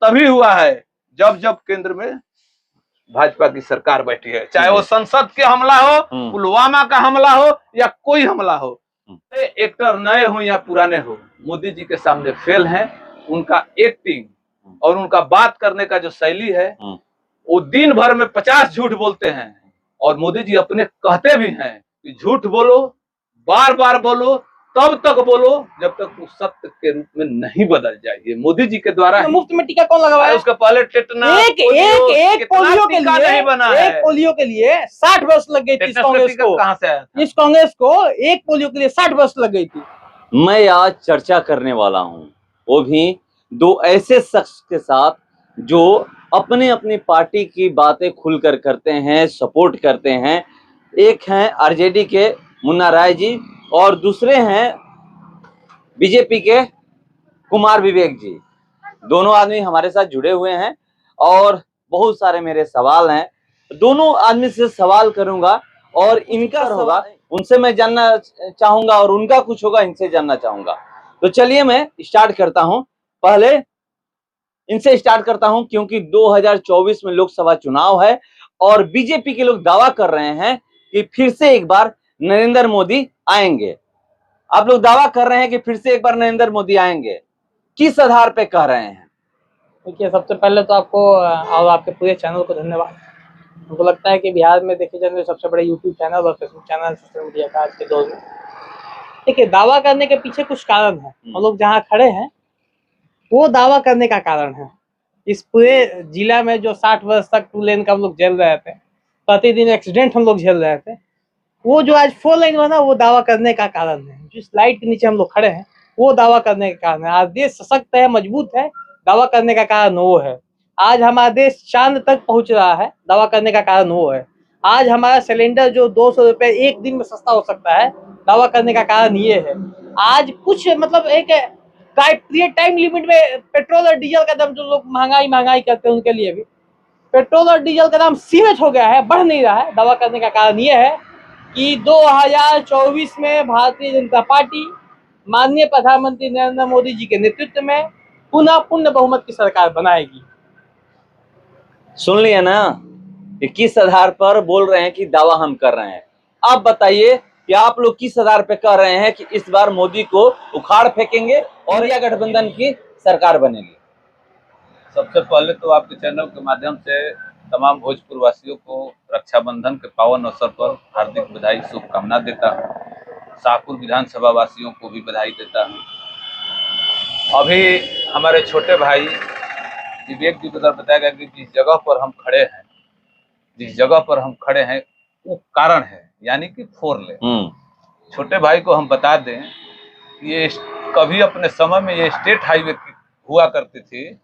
तभी हुआ है जब जब केंद्र में भाजपा की सरकार बैठी है, चाहे वो संसद के हमला हो, पुलवामा का हमला हो या कोई हमला हो। एक्टर नए हो या पुराने हो, मोदी जी के सामने फेल हैं। उनका एक्टिंग और उनका बात करने का जो शैली है, वो दिन भर में 50 झूठ बोलते हैं। और मोदी जी अपने कहते भी हैं कि झूठ बोलो, बार बार बोलो, तब तक बोलो जब तक वो सत्य के रूप में नहीं बदल जाए। ये मोदी जी के द्वारा मुफ्त में टीका कौन लगवाया? उसका पहले टेटना एक पोलियो के लिए नहीं बना है। एक पोलियो के लिए 60 वर्ष लग गई थी इस कांग्रेस को। कहां से आया? इस कांग्रेस को एक पोलियो के लिए 60 वर्ष लग गई थी। मैं आज चर्चा करने वाला हूं, वो भी दो ऐसे शख्स के साथ जो अपने अपनी पार्टी की बातें खुलकर करते हैं, सपोर्ट करते हैं। एक हैं आरजेडी के मुन्ना राय जी और दूसरे हैं बीजेपी के कुमार विवेक जी। दोनों आदमी हमारे साथ जुड़े हुए हैं और बहुत सारे मेरे सवाल हैं। दोनों आदमी से सवाल करूंगा और इनका होगा, उनसे मैं जानना चाहूंगा और उनका कुछ होगा, इनसे जानना चाहूंगा। तो चलिए मैं स्टार्ट करता हूं। पहले इनसे स्टार्ट करता हूं क्योंकि 2024 में लोकसभा चुनाव है और बीजेपी के लोग दावा कर रहे हैं कि फिर से एक बार नरेंद्र मोदी आएंगे। आप लोग दावा कर रहे हैं कि फिर से एक बार नरेंद्र मोदी आएंगे, किस आधार पे कह रहे हैं? देखिए, सबसे पहले तो आपको और आपके पूरे चैनल को धन्यवाद। मुझको लगता है कि बिहार में देखे जाने सबसे बड़े यूट्यूब चैनल और फेसबुक चैनल सोशल मीडिया का आज के दौर में। देखिए, दावा करने के पीछे कुछ कारण है। हम लोग जहाँ खड़े हैं वो दावा करने का कारण है। इस पूरे जिला में जो 60 वर्ष तक 2 लेन का हम लोग झेल रहे थे, प्रतिदिन एक्सीडेंट हम लोग झेल रहे थे, वो जो आज 4 लाइन बना वो दावा करने का कारण है। जिस लाइट के नीचे हम लोग खड़े हैं वो दावा करने का कारण है। आज देश सशक्त है, मजबूत है, दावा करने का कारण वो है। आज हमारा देश चांद तक पहुंच रहा है, दावा करने का कारण वो है। आज हमारा सिलेंडर जो 200 रुपए एक दिन में सस्ता हो सकता है, दावा करने का कारण ये है। आज कुछ मतलब एक टाइम लिमिट में पेट्रोल और डीजल का दाम, जो लोग महंगाई करते हैं उनके लिए भी पेट्रोल और डीजल का दाम सीमित हो गया है, बढ़ नहीं रहा है। दावा करने का कारण ये है कि 2024 में भारतीय जनता पार्टी माननीय प्रधानमंत्री नरेंद्र मोदी जी के नेतृत्व में पुनः पूर्ण बहुमत की सरकार बनाएगी। सुन लिया ना, कि किस आधार पर बोल रहे हैं कि दावा हम कर रहे हैं। आप बताइए कि आप लोग किस आधार पे कह रहे हैं कि इस बार मोदी को उखाड़ फेंकेंगे और या गठबंधन की सरकार बनेगी? सबसे पहले तो आपके चैनल के माध्यम से तमाम भोजपुर वासियों को रक्षाबंधन के पावन अवसर पर हार्दिक बधाई, शुभकामना देता हूँ। शाहपुर विधानसभा वासियों को भी बधाई देता हूँ। अभी हमारे छोटे भाई विवेक जी को बताया गया कि जिस जगह पर हम खड़े हैं वो कारण है, यानी कि 4 लेन। छोटे भाई को हम बता दें, ये कभी अपने समय में ये स्टेट हाईवे हुआ करती थी,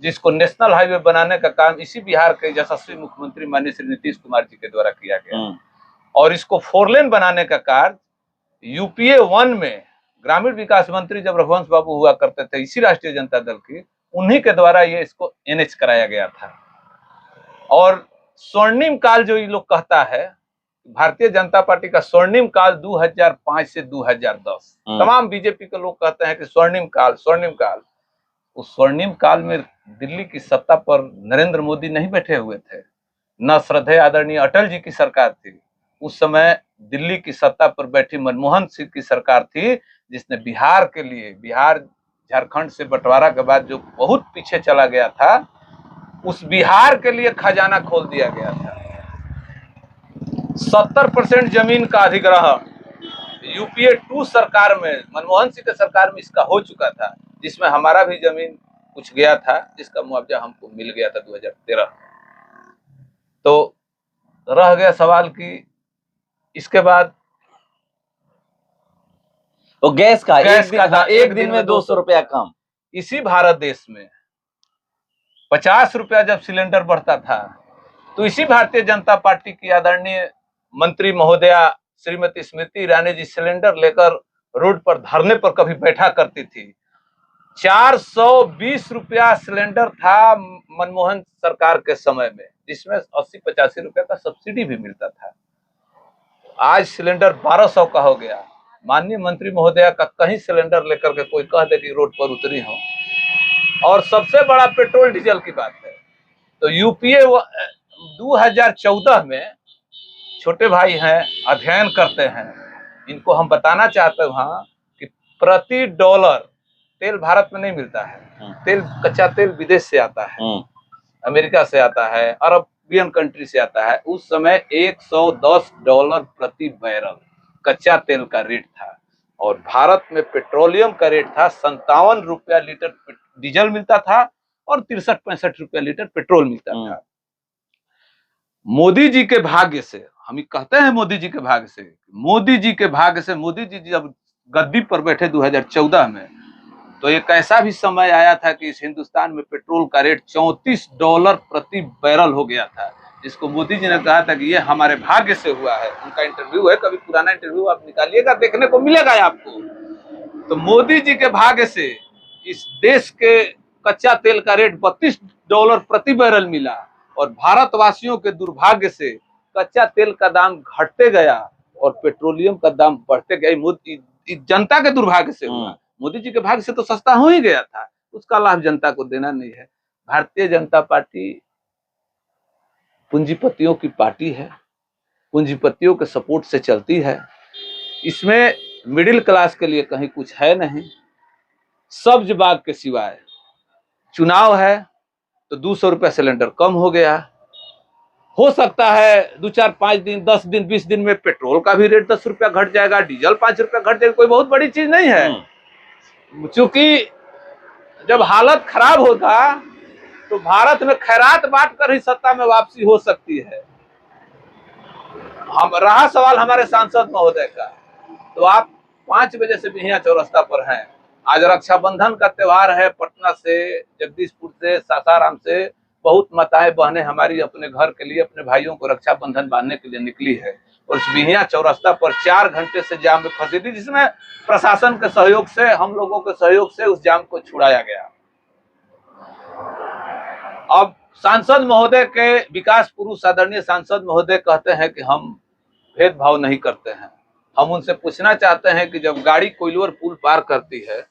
जिसको नेशनल हाईवे बनाने का काम इसी बिहार के यशस्वी मुख्यमंत्री माननीय श्री नीतीश कुमार जी के द्वारा किया गया। और इसको 4 लेन बनाने का कार्य यूपीए 1 में ग्रामीण विकास मंत्री जब रघुवंश बाबू हुआ करते थे, इसी राष्ट्रीय जनता दल की, उन्हीं के द्वारा ये इसको एनएच कराया गया था। और स्वर्णिम काल जो ये लोग कहता है, भारतीय जनता पार्टी का स्वर्णिम काल 2005 से 2010, तमाम बीजेपी के लोग कहते हैं कि स्वर्णिम काल। उस स्वर्णिम काल में दिल्ली की सत्ता पर नरेंद्र मोदी नहीं बैठे हुए थे, न श्रद्धेय आदरणीय अटल जी की सरकार थी। उस समय दिल्ली की सत्ता पर बैठी मनमोहन सिंह की सरकार थी, जिसने बिहार के लिए, बिहार झारखंड से बंटवारा के बाद जो बहुत पीछे चला गया था, उस बिहार के लिए खजाना खोल दिया गया था। 70% जमीन का अधिग्रहण यूपीए 2 सरकार में, मनमोहन सिंह के सरकार में इसका हो चुका था, जिसमें हमारा भी जमीन कुछ गया था, जिसका मुआवजा हमको मिल गया था 2013। तो रह गया सवाल कि इसके बाद तो गैस का एक दिन में 200 रुपया कम। इसी भारत देश में 50 रुपया जब सिलेंडर बढ़ता था, तो इसी भारतीय जनता पार्टी की आदरणीय मंत्री महोदया श्रीमती स्मृति ईरानी जी सिलेंडर लेकर रोड पर धरने पर कभी बैठा करती थी। 420 रुपया सिलेंडर था मनमोहन सरकार के समय में, जिसमें 80-85 रुपया का सब्सिडी भी मिलता था। आज सिलेंडर 1200 का हो गया। माननीय मंत्री महोदया का कहीं सिलेंडर लेकर के कोई कह दे कि रोड पर उतरी हो, और सबसे बड़ा पेट्रोल डीजल की बात है। तो यूपीए 2014 में छोटे भाई हैं, अध्ययन करते हैं, इनको हम बताना चाहते हैं वहाँ कि प्रति डॉलर तेल भारत में नहीं मिलता है। तेल, कच्चा तेल विदेश से आता है, अमेरिका से आता है, अरबियन कंट्री से आता है। उस समय $110 प्रति बैरल कच्चा तेल का रेट था और भारत में पेट्रोलियम का रेट था 57 रुपया लीटर डीजल मिलता था और 63-65 रुपया लीटर पेट्रोल मिलता था। मोदी जी के भाग्य से, हम कहते हैं मोदी जी के भाग्य से, मोदी जी के भाग्य से, मोदी जी जब गद्दी पर बैठे 2014 में, तो एक ऐसा भी समय आया था कि इस हिंदुस्तान में पेट्रोल का रेट $34 प्रति बैरल हो गया था, जिसको मोदी जी ने कहा था कि ये हमारे भाग्य से हुआ है। उनका इंटरव्यू है, कभी पुराना इंटरव्यू आप निकालिएगा, देखने को मिलेगा आपको। तो मोदी जी के भाग्य से इस देश के कच्चा तेल का रेट $32 प्रति बैरल मिला और भारतवासियों के दुर्भाग्य से कच्चा तेल का दाम घटते गया और पेट्रोलियम का दाम बढ़ते गया। मोदी जनता के दुर्भाग्य से हुआ। मोदी जी के भाग्य से तो सस्ता हो ही गया था, उसका लाभ जनता को देना नहीं है। भारतीय जनता पार्टी पूंजीपतियों की पार्टी है, पूंजीपतियों के सपोर्ट से चलती है। इसमें मिडिल क्लास के लिए कहीं कुछ है नहीं। सब्ज बाग के सिवाय चुनाव है तो 200 रुपया सिलेंडर कम हो गया। हो सकता है 2, 4, 5 दिन, 10 दिन, 20 दिन में पेट्रोल का भी रेट 10 रुपया घट जाएगा, डीजल 5 रुपया घट जाएगा, कोई बहुत बड़ी चीज नहीं है। चूंकि जब हालत खराब होगा तो भारत में खैरात बांट कर ही सत्ता में वापसी हो सकती है। हम रहा सवाल हमारे सांसद महोदय का, तो आप 5 बजे से बिहिया चौरस्ता पर हैं। आज रक्षाबंधन का त्योहार है। पटना से, जगदीशपुर से, सासाराम से बहुत माताएं बहनें हमारी अपने घर के लिए, अपने भाइयों को रक्षाबंधन बांधने के लिए निकली है और इस बिहिया चौरस्ता पर 4 घंटे से जाम में फंसी थी, जिसमें प्रशासन के सहयोग से, हम लोगों के सहयोग से उस जाम को छुड़ाया गया। अब सांसद महोदय के, विकास पुरुष आदरणीय सांसद महोदय कहते हैं कि हम भेदभाव नहीं करते हैं। हम उनसे पूछना चाहते हैं कि जब गाड़ी कोइलवर पुल पार करती है,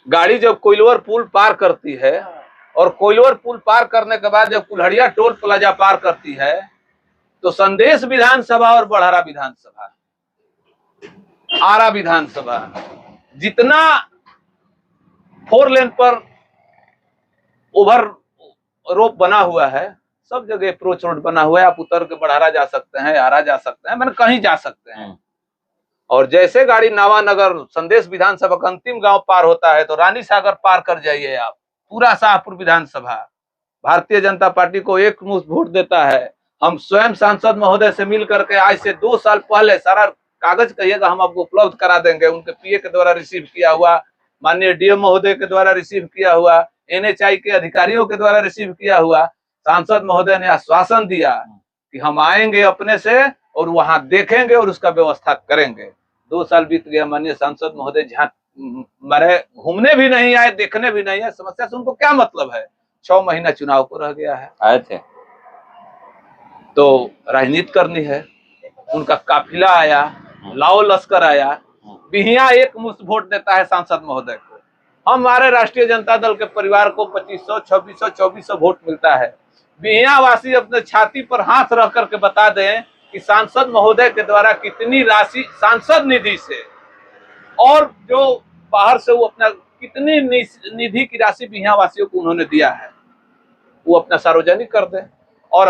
गाड़ी जब कोइलवर पुल पार करती है और कोइलवर पुल पार करने के बाद जब कुल्हड़िया टोल प्लाजा पार करती है, तो संदेश विधानसभा और बड़हरा विधानसभा, आरा विधानसभा, जितना 4 लेन पर ओवर रोप बना हुआ है, सब जगह अप्रोच रोड बना हुआ है। आप उतर के बड़हरा जा सकते हैं, आरा जा सकते हैं, मैंने कहीं जा सकते हैं। और जैसे गाड़ी नावानगर संदेश विधानसभा का अंतिम गांव पार होता है तो रानी सागर पार कर जाइए आप, पूरा शाहपुर विधानसभा भारतीय जनता पार्टी को एकमुश्त वोट देता है। हम स्वयं सांसद महोदय से मिल करके आज से 2 साल पहले सारा कागज कहिएगा हम आपको उपलब्ध करा देंगे। उनके पीए के द्वारा रिसीव किया हुआ, माननीय डीएम महोदय के द्वारा रिसीव किया हुआ, एनएचआई के अधिकारियों के द्वारा रिसीव किया हुआ। सांसद महोदय ने आश्वासन दिया कि हम आएंगे अपने से और वहां देखेंगे और उसका व्यवस्था करेंगे। 2 साल बीत गया, माननीय सांसद महोदय जहाँ मरे घूमने भी नहीं आए, देखने भी नहीं आए। समस्या से उनको क्या मतलब है? 6 महीना चुनाव को रह गया है, आए थे तो राजनीति करनी है। उनका काफिला आया, लाओ लश्कर आया, बिहिया एकमुश्त वोट देता है सांसद महोदय को। हमारे राष्ट्रीय जनता दल के परिवार को 2500, 2600, 2400 वोट मिलता है। बिहिया वासी अपने छाती पर हाथ रख करके बता दें कि सांसद महोदय के द्वारा कितनी राशि सांसद निधि से और जो बाहर से वो अपना कितनी निधि की राशि बिहिया वासियों को उन्होंने दिया है, वो अपना सार्वजनिक कर दे। और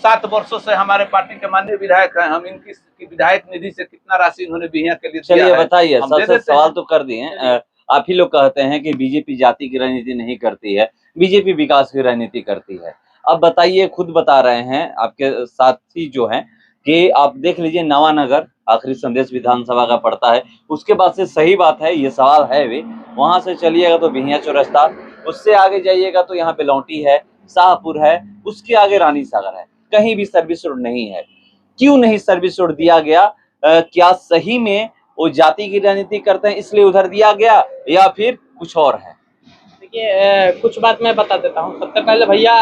7 वर्षों से हमारे पार्टी के माननीय विधायक हैं, हम इनकी विधायक निधि से कितना राशि इन्होंने बिहिया के लिए दिया है। चलिए बताइए, सबसे सवाल तो कर दिए। आप ही लोग कहते हैं कि बीजेपी जाति की राजनीति नहीं करती है, बीजेपी विकास की राजनीति करती है। अब बताइए, खुद बता रहे हैं आपके साथी जो हैं कि आप देख लीजिए नवानगर आखिरी संदेश विधानसभा का पड़ता है, उसके बाद से सही बात है, ये सवाल है वे, वहां से चलिएगा तो बिहिया चौरस्ता, उससे आगे जाइएगा तो यहाँ बेलौटी है, शाहपुर है, उसके आगे रानी सागर है, कहीं भी सर्विस रोड नहीं है। क्यों नहीं सर्विस रोड दिया गया? क्या सही में वो जाति की राजनीति करते हैं इसलिए उधर दिया गया या फिर कुछ और है? देखिए, कुछ बात मैं बता देता हूँ। सबसे पहले भैया,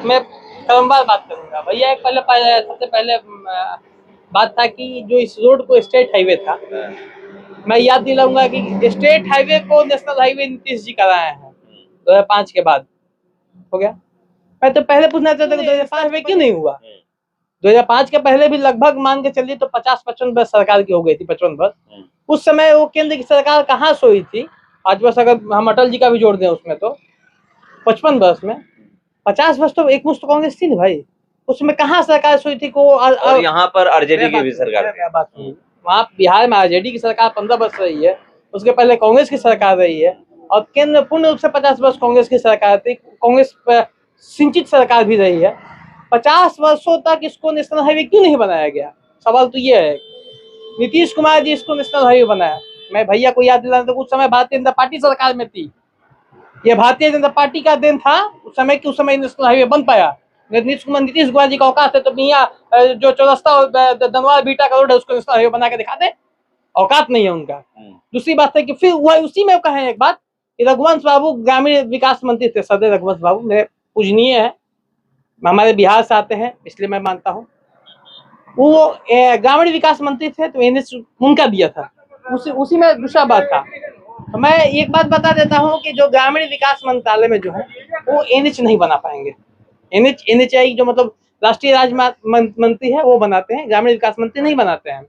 मैं क्रमवार बात करूंगा। भैया एक सबसे पहले बात था कि जो इस रोड को स्टेट हाईवे था, मैं याद दिलाऊंगा कि स्टेट हाईवे को नेशनल हाईवे नीतीश जी कराए हैं। 2005 के बाद हो गया। मैं तो पहले पूछना चाहता कि 2005 में क्यों नहीं हुआ। 2005 के पहले भी लगभग मान के चलिए तो 50-55 बस सरकार की हो गई थी, 55 बस। उस समय वो केंद्र की सरकार कहाँ सोई थी। आज बस अगर हम अटल जी का भी जोड़ दें उसमें तो 55 बस में 50 बस तो एक मुश्त कांग्रेस थी ना भाई, उसमें कहाँ सरकार सोई थी को। और यहाँ पर आरजेडी की भी सरकार, बात नहीं, वहाँ बिहार में आरजेडी की सरकार 15 वर्ष रही है, उसके पहले कांग्रेस की सरकार रही है, और केंद्र में पूर्ण रूप से 50 वर्ष कांग्रेस की सरकार थी, कांग्रेस सिंचित सरकार भी रही है। 50 वर्षों तक इसको नेशनल हाईवे क्यों नहीं बनाया गया, सवाल तो ये है। नीतीश कुमार जी इसको नेशनल हाईवे बनाया, मैं भैया को याद दिलाना तो उस समय भारतीय जनता पार्टी सरकार में थी, ये भारतीय जनता पार्टी का दिन था उस समय कि उस समय नेशनल हाईवे बन पाया। नीतीश कुमार जी का औकात है तो भैया जो चौरस्ता धनवार बीटा का रोड है उसको नेशनल हाईवे बना के दिखा दे, औकात नहीं है उनका। दूसरी बात है कि फिर वह उसी में कहे एक बात कि रघुवंश बाबू ग्रामीण विकास मंत्री थे, सदैव रघुवंश बाबू मेरे पूजनीय है, हमारे बिहार से आते हैं इसलिए मैं मानता हूँ, वो ग्रामीण विकास मंत्री थे तो एनएच उनका दिया था, उसी में दूसरा बात था। तो मैं एक बात बता देता हूँ कि जो ग्रामीण विकास मंत्रालय में जो है वो एनएच नहीं बना पाएंगे। एनएचआई जो मतलब राष्ट्रीय राजमार्ग मंत्री है वो बनाते हैं, ग्रामीण विकास मंत्री नहीं बनाते हैं।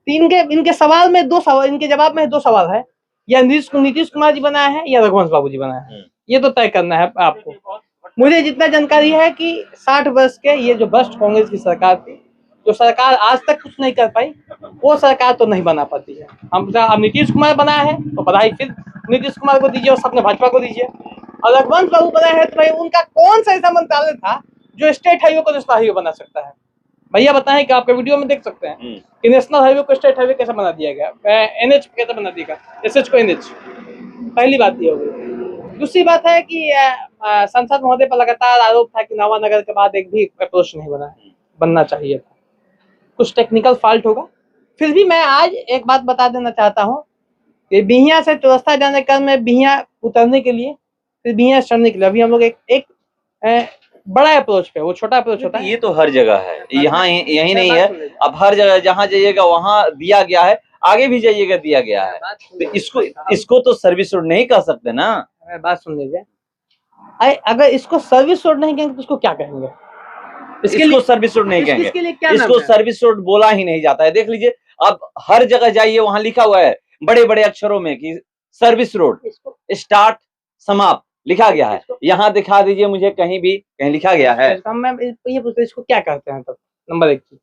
इनके सवाल में दो सवाल, इनके जवाब में दो सवाल है, या नीतीश कुमार जी बनाया है या रघुवंश बाबू जी बनाया है, ये तो तय करना है आपको। मुझे जितना जानकारी है कि 60 वर्ष के ये जो भ्रष्ट कांग्रेस की सरकार थी, जो सरकार आज तक कुछ नहीं कर पाई, वो सरकार तो नहीं बना पाती है। हम अब नीतीश कुमार बनाया है तो बधाई फिर नीतीश कुमार को दीजिए और सबने भाजपा को दीजिए, और रघुवंश बाबू बनाया है तो भाई उनका कौन सा ऐसा मंत्रालय था जो स्टेट हाईवे को नेशनल हाईवे बना सकता है। भैया बताएं कि आपके वीडियो में देख सकते हैं कि नेशनल हाईवे को स्टेट हाईवे कैसे बना दिया गया, एनएच कैसे बना दिया गया, एसएच को एनएच। पहली बात ये हो गई। दूसरी बात है कि संसद महोदय पर लगातार आरोप था कि नवानगर के बाद एक भी अप्रोच नहीं बनना चाहिए था, कुछ टेक्निकल फॉल्ट होगा। फिर भी मैं आज एक बात बता देना चाहता हूँ कि बिहिया से चौरस्ता जाने क्रम में बिहिया उतरने के लिए फिर बिहिया चढ़ने के लिए अभी हम लोग एक बड़ा अप्रोच पे, वो छोटा अप्रोच होता है, ये तो हर जगह है, यहाँ यही नहीं है, अब हर जगह जहाँ जाइएगा वहाँ दिया गया है, आगे भी जाइएगा दिया गया है, तो इसको तो सर्विस रोड नहीं कह सकते ना। बात सुन लीजिए, अगर इसको सर्विस रोड नहीं कहेंगे तो इसको क्या कहेंगे, इसको सर्विस रोड नहीं कहेंगे, इसको सर्विस रोड बोला ही नहीं जाता है। देख लीजिए अब हर जगह जाइए वहां लिखा हुआ है बड़े बड़े अक्षरों में कि सर्विस रोड स्टार्ट समाप्त लिखा गया है, यहाँ दिखा दीजिए मुझे कहीं भी कहीं लिखा गया है। मैं ये पूछता इसको क्या कहते हैं तब, नंबर एक चीज।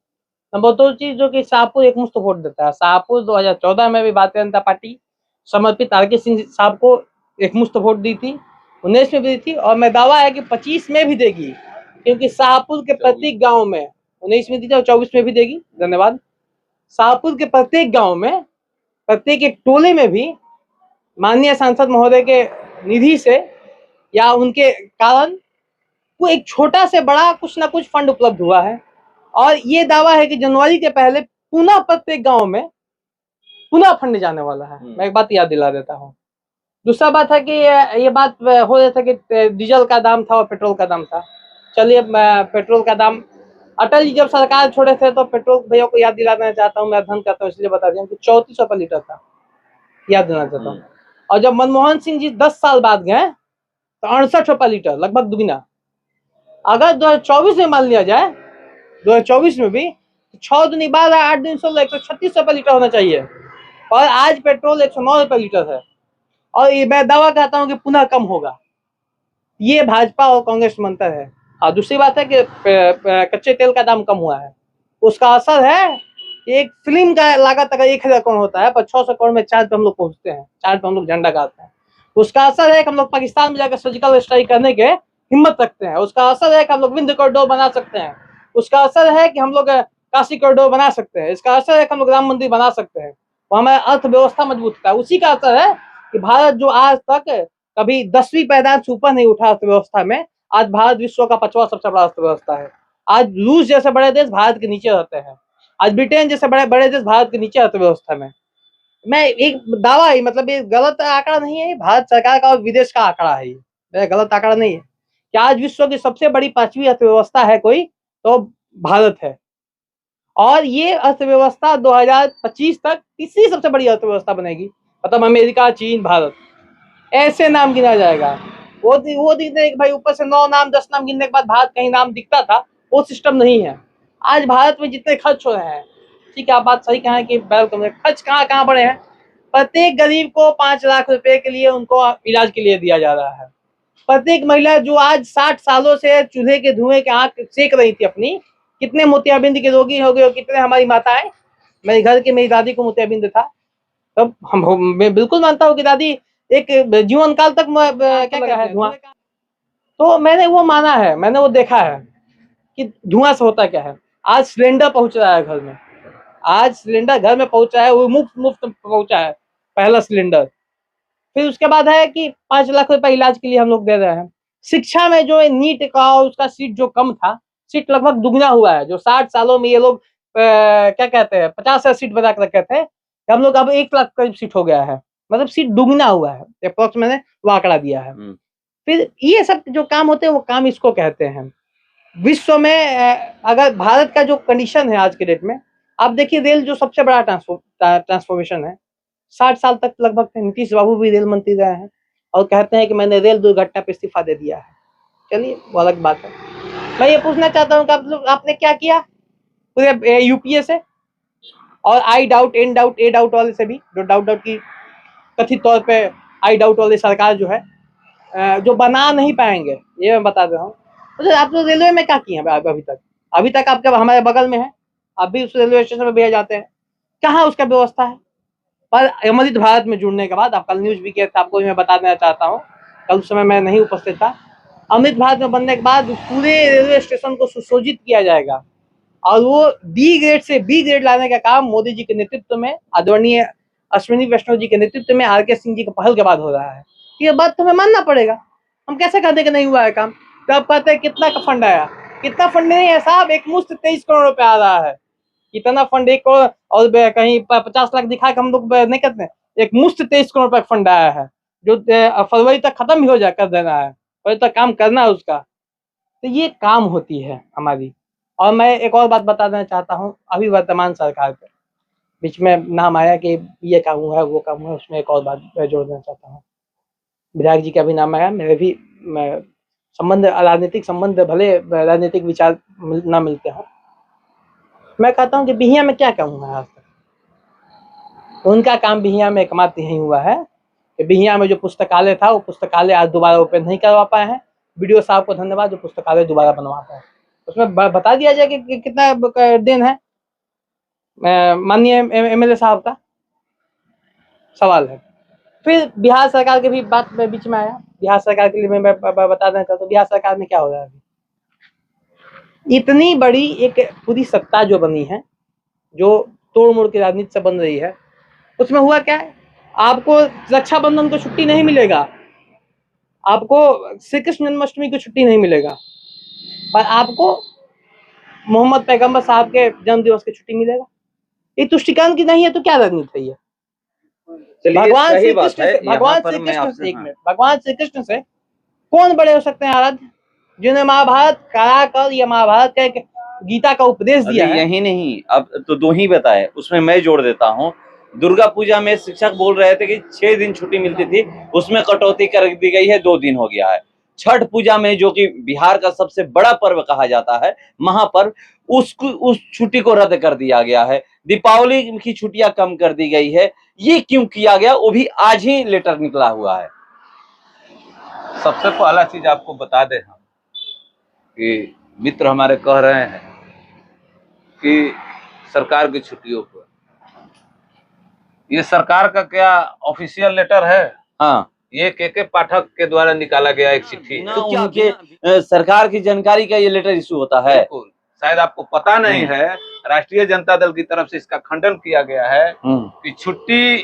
नंबर दो चीज जो कि शाहपुर एक मुफ्त वोट देता है, शाहपुर 2014 में भी भारतीय जनता पार्टी समर्पित आरके सिंह साहब को एक मुफ्त वोट दी थी, 19 में भी दी थी, और मैं दावा है कि 25 में भी देगी, क्योंकि शाहपुर के प्रत्येक गांव में 19 में दी थी और 24 में भी देगी। धन्यवाद। शाहपुर के प्रत्येक गांव में, प्रत्येक एक टोले में भी माननीय सांसद महोदय के निधि से या उनके कारण वो एक छोटा से बड़ा कुछ ना कुछ फंड उपलब्ध हुआ है, और ये दावा है कि जनवरी के पहले पुनः प्रत्येक गांव में पुनः फंड जाने वाला है। मैं एक बात याद दिला देता हूँ। दूसरा बात है कि ये बात हो रहा था कि डीजल का दाम था और पेट्रोल का दाम था। चलिए पेट्रोल का दाम अटल जी जब सरकार छोड़े थे तो पेट्रोल भैया को याद दिलाना चाहता हूँ, मैं अध्ययन करता हूँ इसलिए बता दें कि 3400 रुपये लीटर था, याद देना चाहता हूँ। और जब मनमोहन सिंह जी 10 साल बाद गए तो 68 रुपये लीटर, लगभग दुगुना। अगर 2024 में मान लिया जाए, 2024 में भी 6 दूनी 12, 8 दूनी 16, 136 रुपये लीटर होना चाहिए, और आज पेट्रोल 109 रुपये लीटर है, और ये मैं दावा करता हूँ कि पुनः कम होगा। ये भाजपा और कांग्रेस में अंतर है। और दूसरी बात है कि कच्चे तेल का दाम कम हुआ है, उसका असर है। एक फिल्म का लागत अगर 1000 करोड़ होता है पर 600 करोड़ में चार्ट पे हम लोग पहुंचते हैं, चार्ट पे हम लोग झंडा गाड़ते हैं। उसका असर है कि हम लोग पाकिस्तान में जाकर सर्जिकल स्ट्राइक करने के हिम्मत रखते हैं। उसका असर है कि हम लोग विंध्य कॉरिडोर बना सकते हैं। उसका असर है कि हम लोग काशी कॉरिडोर बना सकते हैं। इसका असर है कि हम लोग राम मंदिर बना सकते हैं, वो हमारा अर्थव्यवस्था मजबूत होता है। उसी का असर है कि भारत जो आज तक कभी 10वीं पायदान से ऊपर नहीं उठा अर्थव्यवस्था में, आज भारत विश्व का 5वां सबसे बड़ा अर्थव्यवस्था है। आज रूस जैसे बड़े देश भारत के नीचे रहते हैं, आज ब्रिटेन जैसे बड़े बड़े देश भारत के नीचे अर्थव्यवस्था में। मैं एक दावा है, मतलब ये गलत आंकड़ा नहीं है, भारत सरकार का और विदेश का आंकड़ा है, ये गलत आंकड़ा नहीं है कि आज विश्व की सबसे बड़ी 5वीं अर्थव्यवस्था है कोई तो भारत है, और ये अर्थव्यवस्था 2025 तक तीसरी सबसे बड़ी अर्थव्यवस्था बनेगी। मतलब अमेरिका, चीन, भारत ऐसे नाम गिना जाएगा। वो दिखते हैं कि भाई ऊपर से 9 नाम 10 नाम गिनने के बाद भारत कहीं नाम दिखता था, वो सिस्टम नहीं है। आज भारत में जितने खर्च हो रहे हैं, ठीक है, आप बात सही कहा कि खर्च कहाँ कहाँ बढ़े हैं। प्रत्येक गरीब को 5 लाख रुपए के लिए उनको इलाज के लिए दिया जा रहा है। प्रत्येक महिला जो आज 60 सालों से चूल्हे के धुएं के आंख सेक रही थी अपनी, कितने मोतियाबिंद के रोगी हो गए, और कितने हमारी माताएं, मेरे घर की मेरी दादी को मोतियाबिंद था, तब मैं बिल्कुल मानता हूँ कि दादी एक जीवन काल तक क्या लगा है धुआं, तो मैंने वो माना है, मैंने वो देखा है कि धुआं से होता क्या है। आज सिलेंडर पहुंच रहा है घर में, आज सिलेंडर घर में पहुंचा है, वो मुफ्त पहुंचा है पहला सिलेंडर। फिर उसके बाद है कि 5 लाख रुपए इलाज के लिए हम लोग दे रहे हैं। शिक्षा में जो नीट का उसका सीट जो कम था, सीट लगभग दुगना हुआ है। जो 60 सालों में ये लोग क्या कहते हैं 50 सीट बना कर रखे थे, हम लोग अब 1 लाख करीब सीट हो गया है, मतलब सीट दुगना हुआ है, अप्रोक्स मैंने वो आंकड़ा दिया है। फिर ये सब जो काम होते हैं वो काम इसको कहते हैं। विश्व में अगर भारत का जो कंडीशन है आज के डेट में, आप देखिए रेल जो सबसे बड़ा ट्रांसफॉर्मेशन है, 60 साल तक लगभग नीतीश बाबू भी रेल मंत्री रहे हैं और कहते हैं कि मैंने रेल दुर्घटना पे इस्तीफा दे दिया है। चलिए वो अलग बात है। मैं ये पूछना चाहता हूँ कि आपने क्या किया पूरे यूपीए से, और I doubt an doubt a doubt वाले से भी, जो डाउट की कथित तौर पे आई डाउट वाली सरकार जो है, जो बना नहीं पाएंगे, ये मैं बता दे रहा हूँ। तो आप लोग रेलवे में क्या किए हैं अभी तक आपके हमारे बगल में है, आप भी उस रेलवे स्टेशन में भेजे जाते हैं, कहाँ उसका व्यवस्था है। पर अमृत भारत में जुड़ने के बाद, आप कल न्यूज भी किया था, आपको मैं बता देना चाहता हूँ, कल उस समय मैं नहीं उपस्थित था। अमृत भारत में बनने के बाद पूरे रेलवे स्टेशन को सुशोभित किया जाएगा, और वो डी ग्रेड से बी ग्रेड लाने का काम मोदी जी के नेतृत्व में, आदरणीय अश्विनी वैष्णव जी के नेतृत्व में, आर.के. सिंह जी के पहल के बाद हो रहा है। ये बात तो हमें मानना पड़ेगा। हम कैसे कहते कि नहीं हुआ है काम, तो आप कहते हैं कितना का फंड आया, कितना फंड नहीं है साहब, एक मुश्त 23 करोड़ रुपए आ रहा है। कितना फंड, 1 करोड़ और कहीं 50 लाख दिखा के हम लोग नहीं कहते हैं, एक मुश्त 23 करोड़ रुपए फंड आया है, जो फरवरी तक खत्म भी हो जाए, कर देना है, फरवरी तक काम करना है उसका। तो ये काम होती है हमारी। और मैं एक और बात बता देना चाहता हूँ, अभी वर्तमान सरकार के बीच में नाम आया कि ये काम हुआ है वो काम हुआ है, उसमें एक और बात मैं जोड़ देना चाहता हूँ। विधायक जी का भी नाम आया, मेरे भी संबंध, राजनीतिक संबंध, भले राजनीतिक विचार ना मिलते हो, मैं कहता हूँ कि बिहिया में क्या काम हुआ है आज तक। उनका काम बिहिया में एकमात्र यही हुआ है कि बिहिया में जो पुस्तकालय था, वो पुस्तकालय आज दोबारा ओपन नहीं करवा पाए हैं। वीडियो साहब को धन्यवाद, जो पुस्तकालय दोबारा बनवा पाए। उसमें बता दिया जाए कि कितना देन है माननीय एमएलए साहब का, सवाल है। फिर बिहार सरकार के भी बात में बीच में आया। बिहार सरकार के लिए मैं बता देना चाहता हूँ, बिहार सरकार में क्या हो रहा है अभी। इतनी बड़ी एक पूरी सत्ता जो बनी है, जो तोड़ मोड़ की राजनीति से बन रही है, उसमें हुआ क्या है, आपको रक्षाबंधन को छुट्टी नहीं मिलेगा, आपको श्री कृष्ण जन्माष्टमी की छुट्टी नहीं मिलेगा, पर आपको मोहम्मद पैगंबर साहब के जन्म दिवस की छुट्टी मिलेगा। ये तुष्टिकरण की नहीं है तो क्या राजनीति है। भगवान श्री कृष्ण से कौन बड़े हो सकते हैं आराध्य, जिन्होंने महाभारत करा कर या महाभारत के गीता का उपदेश दिया है। यही नहीं, अब तो 2 ही बताए, उसमें मैं जोड़ देता हूँ। दुर्गा पूजा में शिक्षक बोल रहे थे कि 6 दिन छुट्टी मिलती थी, उसमें कटौती कर दी गई है, 2 दिन हो गया है। छठ पूजा में, जो कि बिहार का सबसे बड़ा पर्व कहा जाता है, महापर्व, उस छुट्टी को रद्द कर दिया गया है। दीपावली की छुट्टियां कम कर दी गई है। ये क्यों किया गया, वो भी आज ही लेटर निकला हुआ है। सबसे पहला चीज आपको बता दें हम कि मित्र हमारे कह रहे हैं कि सरकार की छुट्टियों पर, ये सरकार का क्या ऑफिशियल लेटर है? हाँ, ये के पाठक के द्वारा निकाला गया एक चिट्ठी है। तो क्या उनके सरकार की जानकारी का ये लेटर इशू होता है? बिल्कुल, शायद आपको पता नहीं है, राष्ट्रीय जनता दल की तरफ से इसका खंडन किया गया है कि छुट्टी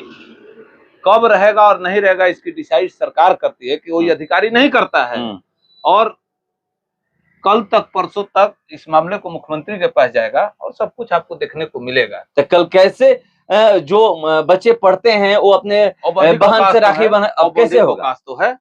कब रहेगा और नहीं रहेगा इसकी डिसाइड सरकार करती है, कि कोई अधिकारी नहीं करता है। और कल तक, परसों तक इस मामले को मुख्यमंत्री के पास जाएगा और सब कुछ आपको देखने को मिलेगा। तो कल कैसे जो बच्चे पढ़ते हैं वो अपने बहन से राखी बना, अब कैसे होगा? तो है,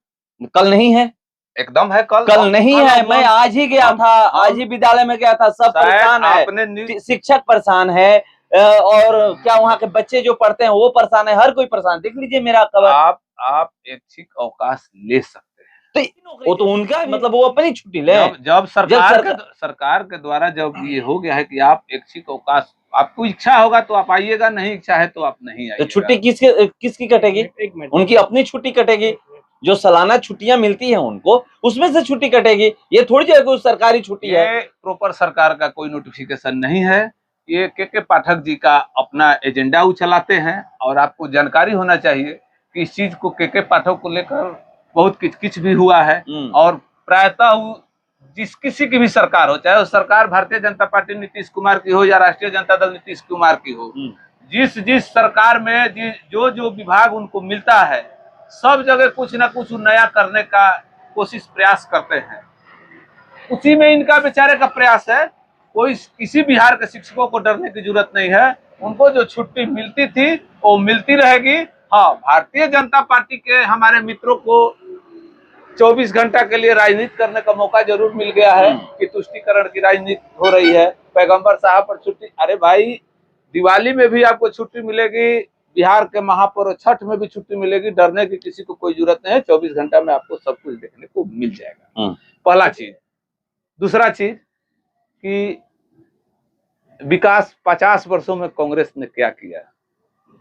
कल नहीं है, एकदम है, कल नहीं है। मैं आज ही गया था, आज ही विद्यालय में गया था, सब परेशान है, शिक्षक परेशान है, और क्या वहाँ के बच्चे जो पढ़ते हैं वो परेशान है, हर कोई परेशान। देख लीजिए मेरा खबर। आप ऐच्छिक अवकाश ले सकते हैं, तो वो तो उनका है, मतलब वो अपनी छुट्टी ले। जब सरकार के द्वारा जब ये हो गया है कि आप ऐच्छिक अवकाश, आपको इच्छा होगा तो आप आइएगा, नहीं इच्छा है तो आप नहीं तो आइएगा। छुट्टी किसकी कटेगी? एक मिनट, उनकी अपनी छुट्टी कटेगी, जो सालाना छुट्टियां मिलती हैं उनको, उसमें से छुट्टी कटेगी। ये थोड़ी है कोई सरकारी छुट्टी है। ये प्रॉपर सरकार का कोई नोटिफिकेशन नहीं है, ये के पाठक जी का अपना एजेंडा वो चलाते हैं। और आपको जानकारी होना चाहिए कि इस चीज को के पाठक को लेकर बहुत किच भी हुआ है। और प्रायतः जिस किसी की भी सरकार हो, चाहे वो सरकार भारतीय जनता पार्टी नीतीश कुमार की हो या राष्ट्रीय जनता दल नीतीश कुमार की हो, जिस सरकार में जो विभाग उनको मिलता है, सब जगह कुछ ना कुछ नया करने का कोशिश प्रयास करते हैं। उसी में इनका बेचारे का प्रयास है। कोई किसी बिहार के शिक्षकों को डरने की जरूरत नहीं है। उनको जो छुट्टी मिलती थी वो मिलती रहेगी। हाँ, भारतीय जनता पार्टी के हमारे मित्रों को 24 घंटा के लिए राजनीति करने का मौका जरूर मिल गया है कि तुष्टीकरण की राजनीति हो रही है, पैगंबर साहब पर छुट्टी। अरे भाई, दिवाली में भी आपको छुट्टी मिलेगी, बिहार के महापर्व छठ में भी छुट्टी मिलेगी। डरने की किसी को कोई जरूरत नहीं है। 24 घंटा में आपको सब कुछ देखने को मिल जाएगा। पहला चीज। दूसरा चीज कि विकास 50 वर्षों में कांग्रेस ने क्या किया।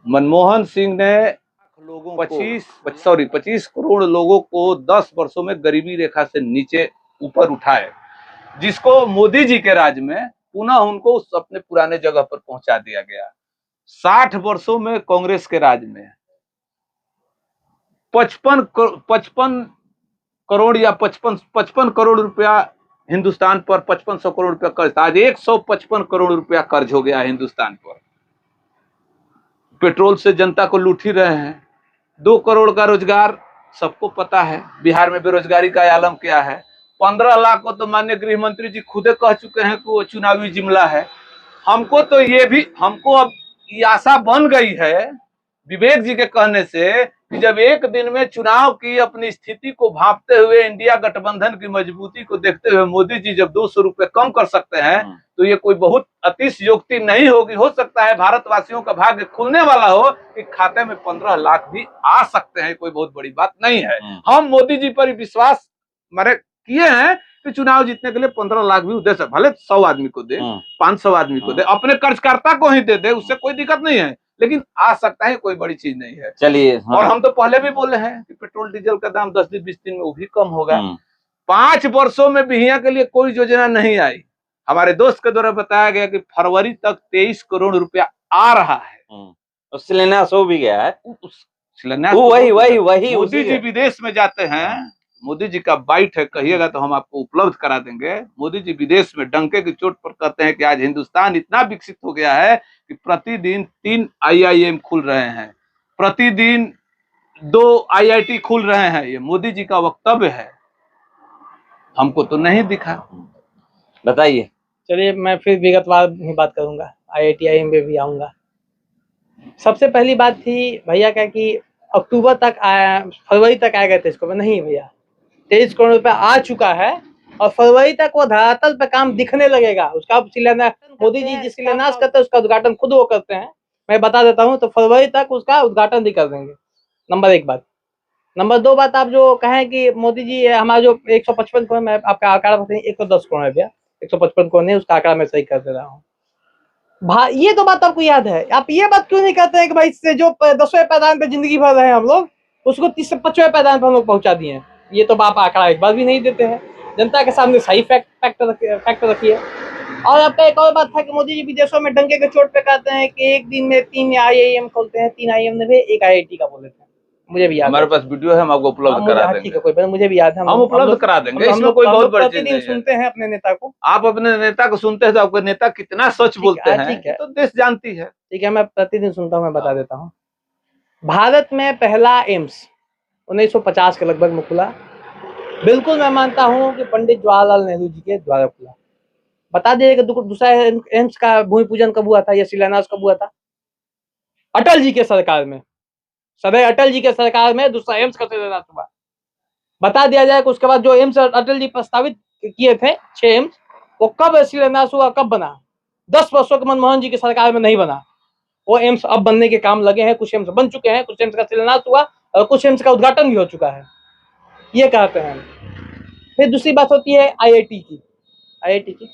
मनमोहन सिंह ने लोगों 25 करोड़ लोगों को 10 वर्षों में गरीबी रेखा से नीचे ऊपर उठाए, जिसको मोदी जी के राज में पुनः उनको अपने पुराने जगह पर पहुंचा दिया गया। 60 वर्षों में कांग्रेस के राज में 55 करोड़ या 55 करोड़ रुपया हिंदुस्तान पर 5500 करोड़ रुपया कर्ज था। आज 155 करोड़ रुपया कर्ज हो गया हिंदुस्तान पर। पेट्रोल से जनता को लूट ही रहे हैं। 2 करोड़ का रोजगार सबको पता है। बिहार में बेरोजगारी का आलम क्या है। 15 लाख को तो माननीय गृह मंत्री जी खुदे कह चुके हैं कि वो चुनावी जुमला है। हमको अब ये आशा बन गई है विवेक जी के कहने से कि जब एक दिन में चुनाव की अपनी स्थिति को भांपते हुए, इंडिया गठबंधन की मजबूती को देखते हुए मोदी जी जब 200 रुपए कम कर सकते हैं, तो ये कोई बहुत अतिशयोक्ति नहीं होगी। हो सकता है भारतवासियों का भाग्य खुलने वाला हो कि खाते में 15 लाख भी आ सकते हैं। कोई बहुत बड़ी बात नहीं है। हम मोदी जी पर विश्वास किए हैं कि चुनाव जीतने के लिए 15 लाख भी दे सकते, भले 100 आदमी को दे, 500 आदमी को दे, अपने कर्जकर्ता को ही दे, उससे कोई दिक्कत नहीं है, लेकिन आ सकता है, कोई बड़ी चीज नहीं है। चलिए। और हम तो पहले भी बोले हैं कि पेट्रोल डीजल का दाम 10 दिन 20 दिन में वो भी कम होगा। 5 वर्षों में बिहिया के लिए कोई योजना नहीं आई। हमारे दोस्त के द्वारा बताया गया कि फरवरी तक 23 करोड़ रुपया आ रहा है। शिलान्यास हो भी गया है। शिलान्यास वही मोदी जी विदेश में जाते हैं, मोदी जी का बाइट है, कहिएगा तो हम आपको उपलब्ध करा देंगे। मोदी जी विदेश में डंके की चोट पर कहते हैं कि आज हिंदुस्तान इतना विकसित हो गया है कि प्रतिदिन 3 IIM खुल रहे हैं, प्रतिदिन 2 IIT खुल रहे हैं। ये मोदी जी का वक्तव्य है, हमको तो नहीं दिखा। बताइए। चलिए, मैं फिर विगतवार ही बात करूंगा, IIT IIM पे भी आऊंगा। सबसे पहली बात थी भैया क्या कि अक्टूबर तक आया, फरवरी तक आएगा 23 करोड़। नहीं भैया, 23 करोड़ रुपया आ चुका है और फरवरी तक वो धरातल पे काम दिखने लगेगा। उसका शिलान्यास मोदी जी जिस शिलान्यास करते हैं उसका उद्घाटन खुद वो करते हैं, मैं बता देता हूँ। तो फरवरी तक उसका उद्घाटन भी कर देंगे। नंबर 1 बात। नंबर 2 बात, आप जो कहें कि मोदी जी हमारा जो 155 करोड़, मैं आपका आंकड़ा बताइए, 110 करोड़ है भैया, 155 करोड़ नहीं, उसका आंकड़ा मैं सही कर दे रहा हूँ। ये तो बात आपको याद है। आप ये बात क्यों नहीं कहते हैं कि भाई इससे जो 10वें पायदान पे जिंदगी भर रहे हैं हम लोग, उसको 30 से 25वें पायदान पर हम लोग पहुंचा दिए हैं। ये तो आप आंकड़ा एक बार भी नहीं देते हैं। जनता के सामने सही फैक्ट रखिए। और आपका एक और बात था कि मोदी जी विदेशों में डंके के चोट पे कहते हैं कि एक दिन में 3 IIM खोलते हैं। 3 IIM ने 1 IIT का बोले थे, मुझे भी याद है। हमारे पास वीडियो है, हम आपको उपलब्ध करा देंगे। ठीक है, कोई बात, मुझे भी याद है, हम उपलब्ध करा देंगे। इसमें कोई बहुत बड़ी चीज नहीं है। सुनते हैं अपने नेता को। आप अपने नेता को सुनते हैं तो आपके नेता कितना सच बोलते हैं तो देश जानती है। ठीक है, मैं प्रतिदिन सुनता हूँ, मैं बता देता हूँ। भारत में पहला एम्स 1950 के लगभग में खुला। बिल्कुल मैं मानता हूँ कि पंडित जवाहरलाल नेहरू जी के द्वारा खुला। बता दीजिए कि दूसरा एम्स का भूमि पूजन कब हुआ था या शिलान्यास कब हुआ था? अटल जी के सरकार में, सदैव अटल जी के सरकार में दूसरा एम्स का शिलान्यास हुआ। बता दिया जाए कि उसके बाद जो एम्स अटल जी प्रस्तावित किए थे 6 एम्स, वो कब शिलान्यास हुआ, कब बना? 10 वर्षों के मनमोहन जी की सरकार में नहीं बना। वो एम्स अब बनने के काम लगे हैं। कुछ एम्स बन चुके हैं, कुछ एम्स का शिलान्यास हुआ और कुछ एम्स का उद्घाटन भी हो चुका है। ये कहते हैं। फिर दूसरी बात होती है आईआईटी की। आईआईटी की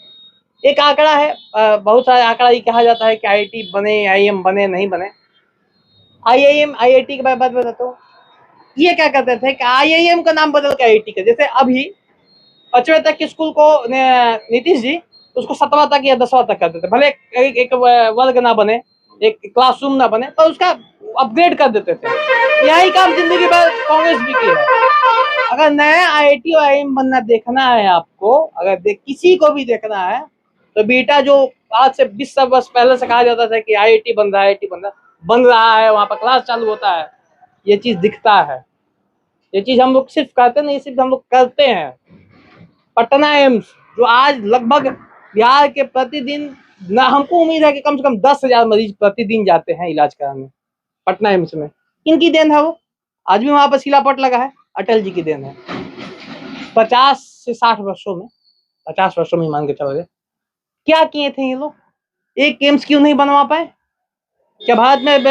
एक आंकड़ा है, बहुत सारे आंकड़ा ये कहा जाता है कि आईआईटी बने, आईआईएम बने, नहीं बने। आईआईएम आईआईटी के बात बताता हूँ। ये क्या करते थे कि आईआईएम का नाम बदल के आईआईटी का, जैसे अभी 5वीं तक के स्कूल को नीतीश जी उसको 7वां तक या 10वां तक करते थे, भले एक वर्ग ना बने, एक क्लासरूम ना बने, पर उसका अपग्रेड कर देते थे। यही काम जिंदगी भर कांग्रेस भी की है। अगर नया आईआईटी और आईआईएम बनना देखना है आपको, अगर किसी को भी देखना है, तो बेटा जो आज से 20 वर्ष पहले से कहा जाता था कि आईआईटी बन रहा है, आईआईटी बन रहा है, वहां पर क्लास चालू होता है, ये चीज दिखता है। ये चीज हम लोग सिर्फ कहते नहीं, सिर्फ हम लोग करते हैं। पटना एम्स जो आज लगभग बिहार के प्रतिदिन, ना हमको उम्मीद है कि कम से कम 10,000 मरीज प्रतिदिन जाते हैं इलाज कराने पटना एम्स में। इनकी देन है वो, आज भी वहां पर शिलापट लगा है, अटल जी की देन है। 50 से 60 वर्षों में, 50 वर्षों में मान के चलो, क्या किए थे ये लोग? एक एम्स क्यों नहीं बनवा पाए? क्या भारत में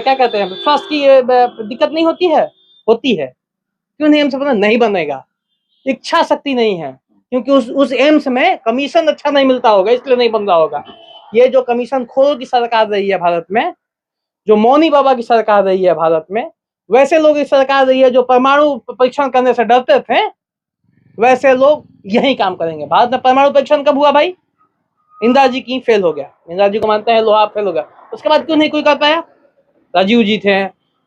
क्या कहते हैं स्वास्थ्य की दिक्कत नहीं होती है? होती है। क्यों नहीं एम्स बना? नहीं बनेगा, इच्छा शक्ति नहीं है, क्योंकि उस एम्स में कमीशन अच्छा नहीं मिलता होगा, इसलिए नहीं बन रहा होगा। ये जो कमीशन खोर की सरकार रही है भारत में, जो मौनी बाबा की सरकार रही है भारत में, वैसे लोग की सरकार रही है जो परमाणु परीक्षण करने से डरते थे, वैसे लोग यही काम करेंगे। भारत में परमाणु परीक्षण कब हुआ भाई? इंदिरा जी की फेल हो गया, इंदिरा जी को मानते हैं लोहा फेल हो गया, उसके बाद क्यों नहीं कोई कर पाया? राजीव जी थे,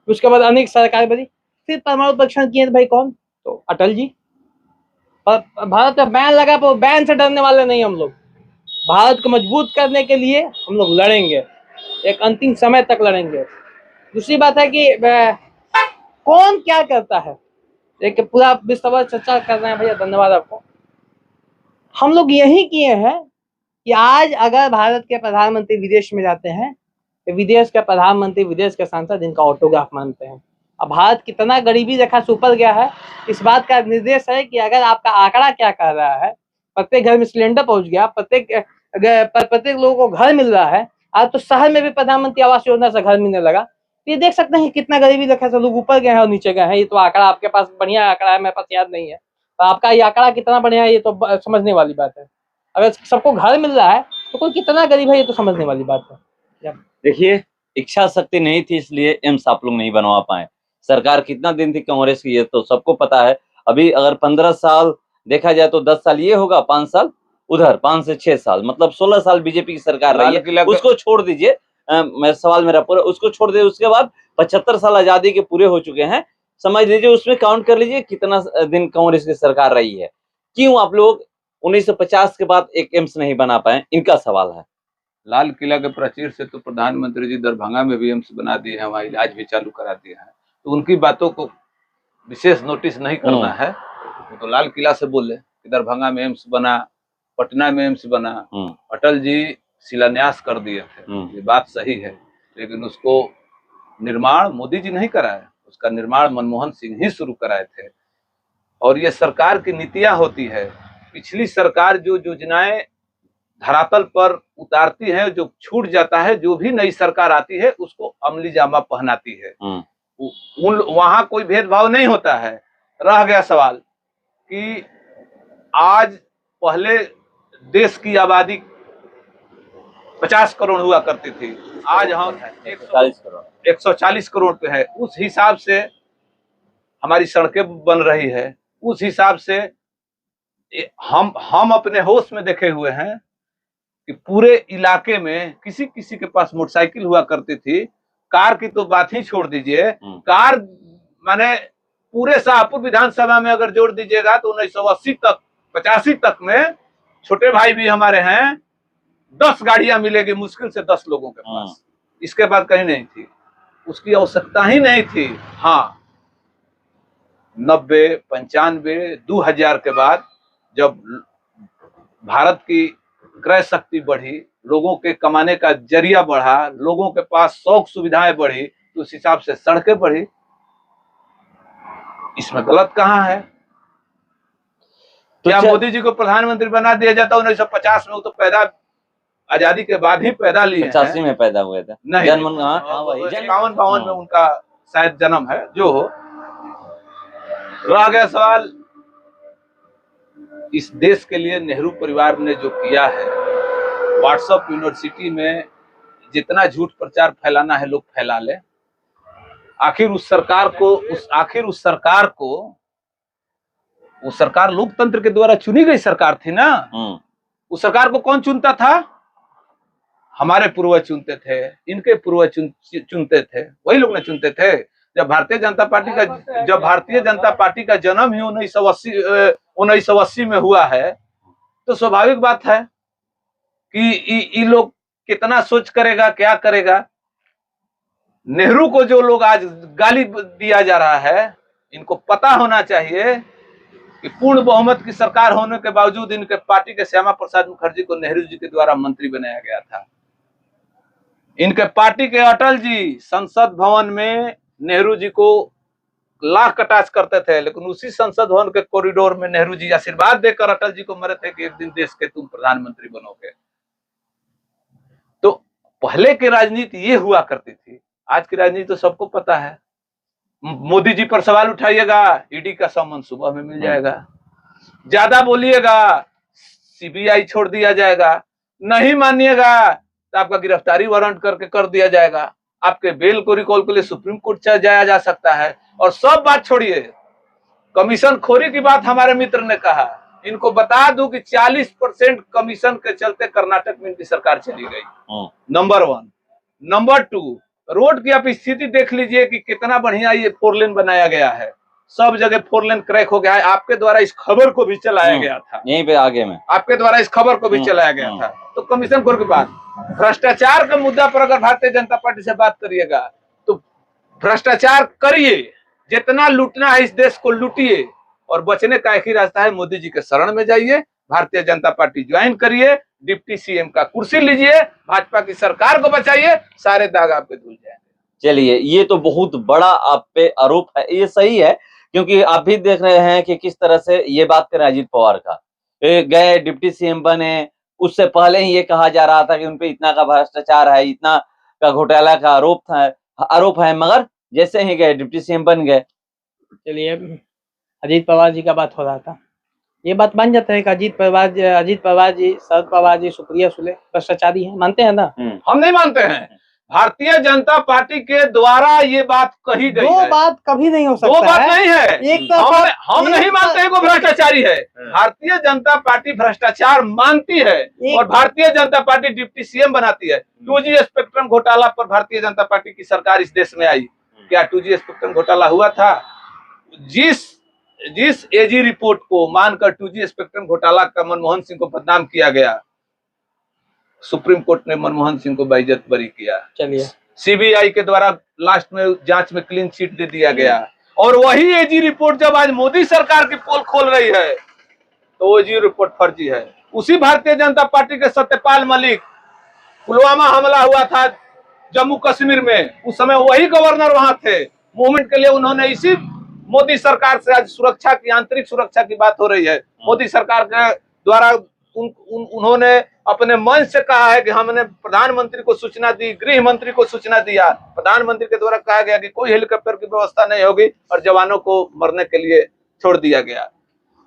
उसके बाद अनेक सरकार बनी, फिर परमाणु परीक्षण किए भाई कौन? तो अटल जी। भारत में बैन लगा, पर बैन से डरने वाले नहीं हम लोग। भारत को मजबूत करने के लिए हम लोग लड़ेंगे, एक अंतिम समय तक लड़ेंगे। दूसरी बात है कि कौन क्या करता है, एक पूरा विस्तृत चर्चा कर रहे हैं भैया, धन्यवाद आपको। हम लोग यही किए हैं कि आज अगर भारत के प्रधानमंत्री विदेश में जाते हैं, तो विदेश के प्रधानमंत्री, विदेश के सांसद इनका ऑटोग्राफ मांगते हैं। अब भारत कितना गरीबी रेखा से ऊपर गया है, इस बात का निर्देश है कि अगर आपका आंकड़ा क्या कह रहा है, प्रत्येक घर में सिलेंडर पहुंच गया, प्रत्येक लोगों को घर मिल रहा है, आज तो शहर में भी प्रधानमंत्री आवास योजना से घर मिलने लगा, तो ये देख सकते हैं कितना गरीबी रेखा से लोग ऊपर गए हैं और नीचे गए हैं। ये तो आंकड़ा आपके पास बढ़िया आंकड़ा है, मेरे पास याद नहीं है, तो आपका ये आंकड़ा कितना बढ़िया है ये तो समझने वाली बात है। अगर सबको घर मिल रहा है तो कोई कितना गरीब है ये तो समझने वाली बात है। देखिए, इच्छा शक्ति नहीं थी, इसलिए एम्स आप लोग नहीं बनवा पाए। सरकार कितना दिन थी कांग्रेस की, ये तो सबको पता है। अभी अगर 15 साल देखा जाए तो 10 साल ये होगा, 5 साल उधर, 5 से 6 साल, मतलब 16 साल बीजेपी की सरकार रही है। उसको छोड़ दीजिए, सवाल मेरा पूरा, उसको छोड़ दीजिए। उसके बाद 75 साल आजादी के पूरे हो चुके हैं, समझ लीजिए, उसमें काउंट कर लीजिए कितना दिन कांग्रेस की सरकार रही है। क्यों आप लोग 1950 के बाद एक एम्स नहीं बना पाए, इनका सवाल है। लाल किला के प्राचीर से तो प्रधानमंत्री जी दरभंगा में भी एम्स बना दिए हैं, वहाँ इलाज भी चालू करा दिए हैं, तो उनकी बातों को विशेष नोटिस नहीं करना है। वो तो लाल किला से बोले कि दरभंगा में एम्स बना, पटना में एम्स बना, अटल जी शिलान्यास कर दिए थे, ये बात सही है, लेकिन उसको निर्माण मोदी जी नहीं कराए, उसका निर्माण मनमोहन सिंह ही शुरू कराए थे। और ये सरकार की नीतियां होती है, पिछली सरकार जो योजनाएं धरातल पर उतारती है, जो छूट जाता है, जो भी नई सरकार आती है उसको अमली जामा पहनाती है। वहां कोई भेदभाव नहीं होता है। रह गया सवाल कि आज पहले देश की आबादी 50 करोड़ हुआ करती थी, आज हम 140 करोड़ पे है। उस हिसाब से हमारी सड़कें बन रही है, उस हिसाब से हम अपने होश में देखे हुए हैं कि पूरे इलाके में किसी किसी के पास मोटरसाइकिल हुआ करती थी, कार की तो बात ही छोड़ दीजिए। कार माने पूरे शाहपुर विधानसभा में अगर जोड़ दीजिएगा तो 1980 तक 85 तक में छोटे भाई भी हमारे हैं, 10 गाड़ियां मिलेगी मुश्किल से 10 लोगों के पास, इसके बाद कहीं नहीं थी, उसकी आवश्यकता ही नहीं थी। हाँ, 90, 95, 2000 के बाद जब भारत की क्रय शक्ति बढ़ी, लोगों के कमाने का जरिया बढ़ा, लोगों के पास शौक सुविधाएं बढ़ी, तो उस हिसाब से सड़कें बढ़ी। इसमें गलत कहाँ है? तो क्या मोदी जी को प्रधानमंत्री बना दिया जाता 1950 में? वो तो पैदा आजादी के बाद ही पैदा लिए, 85 में पैदा हुए थे, नहीं 51-52 में उनका शायद जन्म है, जो हो। रह गया सवाल इस देश के लिए नेहरू परिवार ने जो किया है, व्हाट्सएप यूनिवर्सिटी में जितना झूठ प्रचार फैलाना है लोग फैला ले। आखिर उस सरकार लोकतंत्र के द्वारा चुनी गई सरकार थी ना। उस सरकार को कौन चुनता था? हमारे पूर्वज चुनते थे, इनके पूर्वज चुनते थे, वही लोग ने चुनते थे। जब भारतीय जनता पार्टी का जन्म ही 1980 में हुआ है, तो स्वाभाविक बात है कि ये लोग कितना सोच करेगा, क्या करेगा। नेहरू को जो लोग आज गाली दिया जा रहा है, इनको पता होना चाहिए कि पूर्ण बहुमत की सरकार होने के बावजूद इनके पार्टी के श्यामा प्रसाद मुखर्जी को नेहरू जी के द्वारा मंत्री बनाया गया था। इनके पार्टी के अटल जी संसद भवन में नेहरू जी को लाख कटाक्ष करते थे, लेकिन उसी संसद भवन के कॉरिडोर में नेहरू जी आशीर्वाद देकर अटल जी को मरे थे कि एक दिन देश के तुम प्रधानमंत्री बनोगे। तो पहले की राजनीति ये हुआ करती थी, आज की राजनीति तो सबको पता है। मोदी जी पर सवाल उठाइएगा, ईडी का सम्मन सुबह में मिल जाएगा। ज्यादा बोलिएगा, सीबीआई छोड़ दिया जाएगा। नहीं मानिएगा तो आपका गिरफ्तारी वारंट करके कर दिया जाएगा। आपके बेल को रिकॉल के लिए सुप्रीम कोर्ट जाया जा सकता है। और सब बात छोड़िए, कमीशन खोरी की बात हमारे मित्र ने कहा। इनको बता दूं कि 40% कमीशन के चलते कर्नाटक में इनकी सरकार चली गई। नंबर 1। नंबर 2, रोड की आप स्थिति देख लीजिए कि कितना बढ़िया ये 4 लेन बनाया गया है। सब जगह 4 लेन क्रैक हो गया है। आपके द्वारा इस खबर को भी चलाया गया था, यहीं पे आगे में आपके द्वारा इस खबर को भी चलाया गया था। तो कमीशन खोर की बात, भ्रष्टाचार के मुद्दा पर अगर भारतीय जनता पार्टी से बात करिएगा तो भ्रष्टाचार करिए, जितना लूटना है इस देश को लूटिए, और बचने का एक ही रास्ता है, मोदी जी के शरण में जाइए, भारतीय जनता पार्टी ज्वाइन करिए, डिप्टी सीएम का कुर्सी लीजिए, भाजपा की सरकार को बचाइए, सारे दाग आपके धुल जाएंगे। चलिए, ये तो बहुत बड़ा आप पे आरोप है, ये सही है, क्योंकि आप भी देख रहे हैं कि किस तरह से ये बात करें अजीत पवार का। गए डिप्टी सीएम बने, उससे पहले ही ये कहा जा रहा था कि उनपे इतना का भ्रष्टाचार है, इतना का घोटाला का आरोप है, मगर जैसे ही गए डिप्टी सीएम बन गए। चलिए, अजीत पवार जी का बात हो रहा था, ये बात मान जाता है कि अजीत पवार जी, शरद पवार जी, सुप्रिया सुले भ्रष्टाचारी हैं, मानते हैं ना? हम नहीं मानते हैं। भारतीय जनता पार्टी के द्वारा ये बात कही गई है। बात कभी नहीं हो सकता। वो बात नहीं है। एक हम नहीं मानते हैं वो भ्रष्टाचारी है। भारतीय जनता पार्टी भ्रष्टाचार मानती है और Bharatiya Janata party deputy CM बनाती है। 2G स्पेक्ट्रम घोटाला पर भारतीय जनता पार्टी की सरकार इस देश में आई। क्या 2G स्पेक्ट्रम घोटाला हुआ था? जिस एजी रिपोर्ट को मानकर 2G स्पेक्ट्रम घोटाला का मनमोहन सिंह को बदनाम किया गया, सुप्रीम कोर्ट ने मनमोहन सिंह को बाइज्जत बरी किया। चलिए, सीबीआई के द्वारा लास्ट में जांच में क्लीन चिट दे दिया गया। और वही एजी रिपोर्ट जब आज मोदी सरकार की पोल खोल रही है तो वो एजी रिपोर्ट फर्जी है। उसी भारतीय जनता पार्टी के सत्यपाल मलिक, पुलवामा हमला हुआ था जम्मू कश्मीर में, उस समय वही गवर्नर वहां थे। मूवमेंट के लिए उन्होंने इसी मोदी सरकार से आज सुरक्षा की, आंतरिक सुरक्षा की बात हो रही है। मोदी सरकार के द्वारा उन्होंने अपने मन से कहा है कि हमने प्रधानमंत्री को सूचना दी, गृह मंत्री को सूचना दिया। प्रधानमंत्री के द्वारा कहा गया कि कोई हेलीकॉप्टर की व्यवस्था नहीं होगी और जवानों को मरने के लिए छोड़ दिया गया।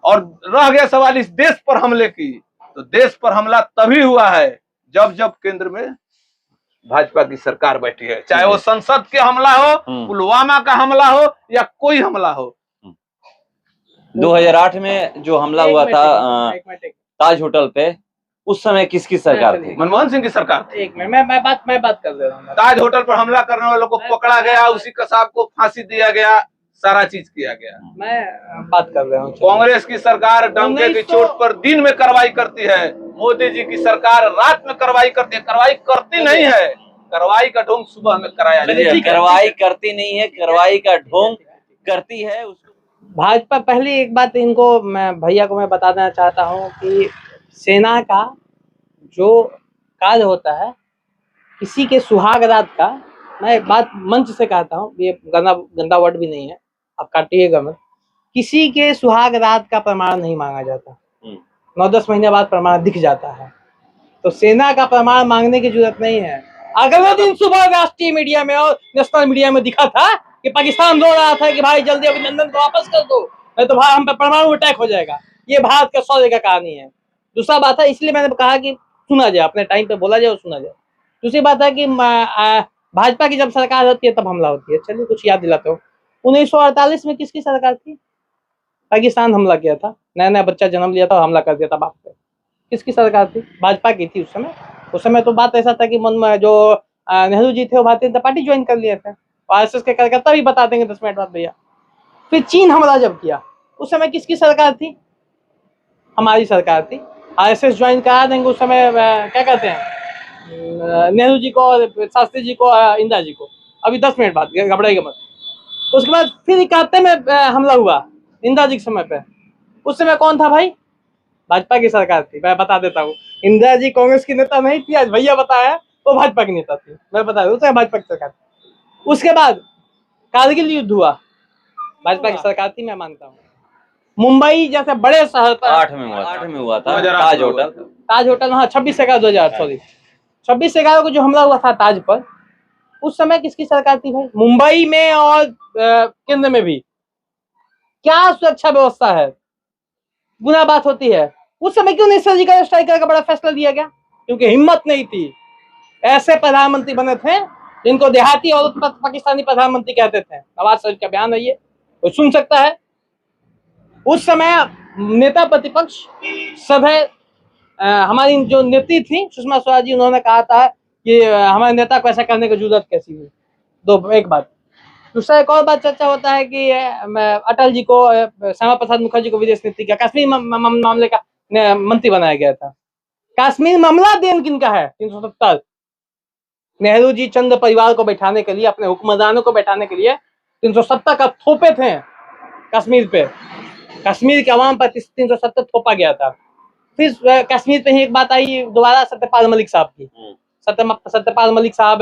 और रह गया सवाल इस देश पर हमले की, तो देश पर हमला तभी हुआ है जब केंद्र में भाजपा की सरकार बैठी है, चाहे वो संसद के हमला हो, पुलवामा का हमला हो या कोई हमला हो। 2008 में जो हमला हुआ था ताज होटल पे, उस समय किसकी सरकार थी? मनमोहन सिंह की सरकार थी। एक मिनट, मैं बात कर दे रहा हूँ। ताज होटल पर हमला करने वालों को पकड़ा गया, उसी कसाब को फांसी दिया गया, सारा चीज किया गया। मैं बात कर रहा हूँ। कांग्रेस की सरकार डंके की चोट पर दिन में कार्रवाई करती है, मोदी जी की सरकार रात में कार्रवाई करती है। कार्रवाई करती नहीं है, कार्रवाई का ढोंग सुबह में कराया जाता है। कार्रवाई करती नहीं है, कार्रवाई का ढोंग करती है। भाजपा, पहली एक बात इनको भैया को मैं बता देना चाहता हूँ कि सेना का जो कार्य होता है, किसी के सुहाग रात का, मैं एक बात मंच से कहता हूँ, ये गंदा वर्ड भी नहीं है, आप काटिएगा मत, किसी के सुहाग रात का प्रमाण नहीं मांगा जाता। 9-10 महीने बाद प्रमाण दिख जाता है। तो सेना का प्रमाण मांगने की जरूरत नहीं है। अगले दिन सुबह राष्ट्रीय मीडिया में और नेशनल मीडिया में दिखा था कि पाकिस्तान रो रहा था कि भाई जल्दी अभिनंदन को वापस कर दो, नहीं तो हम पे परमाणु अटैक हो जाएगा। ये भारत का शौर्य का कहानी है। दूसरा बात है, इसलिए मैंने कहा कि सुना जाए, अपने टाइम पे बोला जाए और सुना जाए। दूसरी बात है कि भाजपा की जब सरकार होती है तब हमला होती है। चलिए कुछ याद दिलाता हूँ, 1948 में किसकी सरकार थी? पाकिस्तान हमला किया था, नया नया बच्चा जन्म लिया था, हमला कर दिया था बाप पे। किसकी सरकार थी? भाजपा की थी उस समय। उस समय तो बात ऐसा था कि मन में जो नेहरू जी थे वो भारतीय जनता पार्टी ज्वाइन कर लिए थे। आरएसएस के कार्यकर्ता भी बता देंगे 10 मिनट बाद भैया। फिर चीन हमला जब किया, उस समय किसकी सरकार थी? हमारी सरकार थी। आरएसएस ज्वाइन करा देंगे उस समय, क्या कहते हैं, नेहरू जी को, शास्त्री जी को, इंदिरा जी को। अभी 10 मिनट बाद, घबराइएगा मत। उसके बाद फिर 71 में हमला हुआ इंदिरा जी के समय पे। उस समय कौन था भाई? भाजपा की सरकार थी। मैं बता देता हूँ, इंदिरा जी कांग्रेस की नेता नहीं थी, आज भैया बताया, वो भाजपा की नेता थी। मैं बता दूं, भाजपा की सरकार थी। उसके बाद कारगिल युद्ध हुआ, भाजपा की सरकार थी, मैं मानता हूँ। मुंबई जैसे बड़े शहर पर 8 में हुआ था ताज होटल। हाँ, 26/11/2008, सॉरी, 26/11 को जो हमला हुआ था ताज पर, उस समय किसकी सरकार थी भाई? मुंबई में और केंद्र में भी क्या सुरक्षा व्यवस्था है, गुना बात होती है। उस समय क्यों नहीं सर्जिकल स्ट्राइक का बड़ा फैसला लिया गया? क्योंकि हिम्मत नहीं थी। ऐसे प्रधानमंत्री बने थे जिनको देहाती और पाकिस्तानी प्रधानमंत्री कहते थे। नवाज शरीफ का बयान है ये, कोई सुन सकता है। उस समय नेता प्रतिपक्ष सब है, हमारी जो नेत्री थी सुषमा स्वराज जी, उन्होंने कहा था कि हमारे नेता को ऐसा करने की जरूरत कैसी हुई। दो, एक बात। दूसरा एक और बात चर्चा होता है कि अटल जी को, श्यामा प्रसाद मुखर्जी को विदेश नीति का, कश्मीर मामले का मंत्री बनाया गया था। कश्मीर मामला देन किनका है? 370। नेहरू जी चंद परिवार को बैठाने के लिए, अपने हुक्मरानों को बैठाने के लिए 370 का थोपे थे कश्मीर पे। कश्मीर के अवाम पर 370 थोपा गया था। फिर कश्मीर पे ही एक बात आई दोबारा, सत्यपाल मलिक साहब की। सत्यपाल मलिक साहब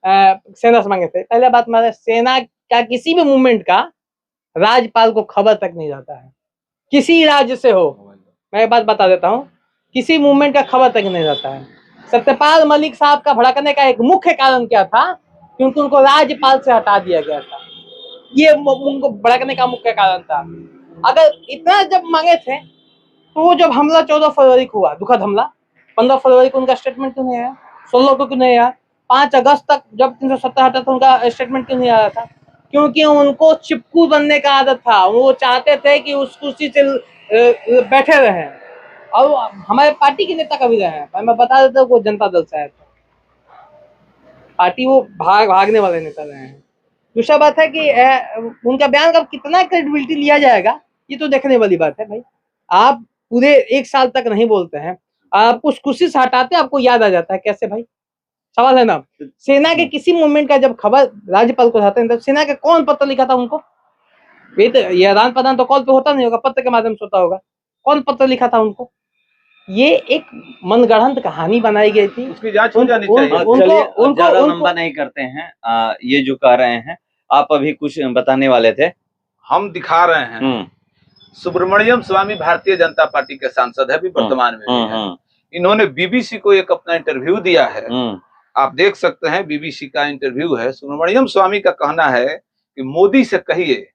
सेना से मांगे थे। पहले बात, हमारे सेना का किसी भी मूवमेंट का राज्यपाल को खबर तक नहीं जाता है, किसी राज्य से हो। मैं एक बात बता देता हूँ, किसी मूवमेंट का खबर तक नहीं जाता है। सत्यपाल मलिक साहब का भड़कने का एक मुख्य कारण क्या था? क्योंकि उनको राज्यपाल से हटा दिया गया था। ये उनको भड़कने का मुख्य कारण था। अगर इतना जब मांगे थे, तो वो जब हमला 14 फरवरी को हुआ, दुखद हमला, 15 फरवरी को उनका स्टेटमेंट क्यों नहीं आया? 16 को क्यों नहीं आया? 5 अगस्त तक जब 370 हटा था, उनका स्टेटमेंट क्यों नहीं आया था? क्योंकि उनको चिपकू बनने का आदत था। वो चाहते थे कि उस कुर्सी से बैठे रहे। और हमारे पार्टी के नेता कभी रहे हैं, मैं बता देता हूँ, वो जनता दल से आए थे। पार्टी वो भागने वाले नेता रहे हैं। दूसरा बात है कि उनका बयान का कितना क्रेडिबिलिटी लिया जाएगा, ये तो देखने वाली बात है भाई। आप पूरे 1 साल तक नहीं बोलते हैं, आप उस कुर्सी से हटाते, आपको याद आ जाता है कैसे भाई? सवाल है ना। सेना के किसी मूवमेंट का जब खबर राज्यपाल को जाते हैं, तो सेना का कौन पत्र लिखा था उनको? ये आदान प्रदान तो कॉल पे होता नहीं होगा, पत्र के माध्यम से होता होगा। कौन पत्र लिखा था उनको? ये एक मनगढ़ंत कहानी बनाई गई थी। उसकी जांच हो जानी चाहिए। चलिए, ज्यादा लंबा नहीं करते हैं। ये जो कह रहे हैं, आप अभी कुछ बताने वाले थे। हम दिखा रहे हैं, सुब्रमण्यम स्वामी भारतीय जनता पार्टी के सांसद है, अभी वर्तमान में भी है। इन्होंने बीबीसी को एक अपना इंटरव्यू दिया है, आप देख सकते हैं, बीबीसी का इंटरव्यू है। सुब्रमण्यम स्वामी का कहना है कि मोदी से कहिए,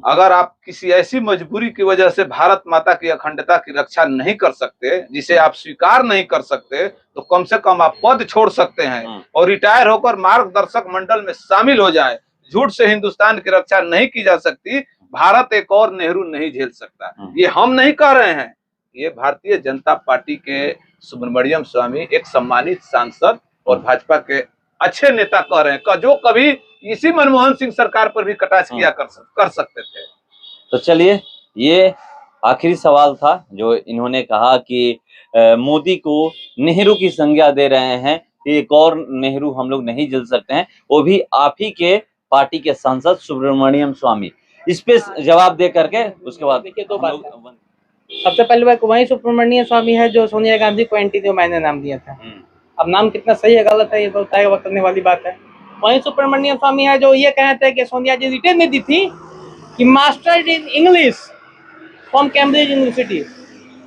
अगर आप किसी ऐसी मजबूरी की वजह से भारत माता की अखंडता की रक्षा नहीं कर सकते, जिसे आप स्वीकार नहीं कर सकते, तो कम से कम आप पद छोड़ सकते हैं और रिटायर होकर मार्गदर्शक मंडल में शामिल हो जाए। झूठ से हिंदुस्तान की रक्षा नहीं की जा सकती, भारत एक और नेहरू नहीं झेल सकता। ये हम नहीं कह रहे हैं, ये भारतीय जनता पार्टी के सुब्रमण्यम स्वामी, एक सम्मानित सांसद और भाजपा के अच्छे नेता कह रहे हैं, जो कभी इसी मनमोहन सिंह सरकार पर भी कटाक्ष किया कर सकते थे। तो चलिए, ये आखिरी सवाल था जो इन्होंने कहा कि मोदी को नेहरू की संज्ञा दे रहे हैं, एक और नेहरू हम लोग नहीं झेल सकते हैं, वो भी आप ही के पार्टी के सांसद सुब्रमण्यम स्वामी। इस पे जवाब दे करके उसके बाद देखिए, दो बात। सबसे पहले बात, वही सुब्रमण्यम स्वामी है जो सोनिया गांधी को एंटी थे, मैंने नाम दिया था। अब नाम कितना सही है गलत है, ये तो तय करने वाली बात है। वही सुब्रमण्यम स्वामी है जो ये कहते हैं कि सोनिया जी रिटेन में दी थी कि mastered in English from Cambridge university,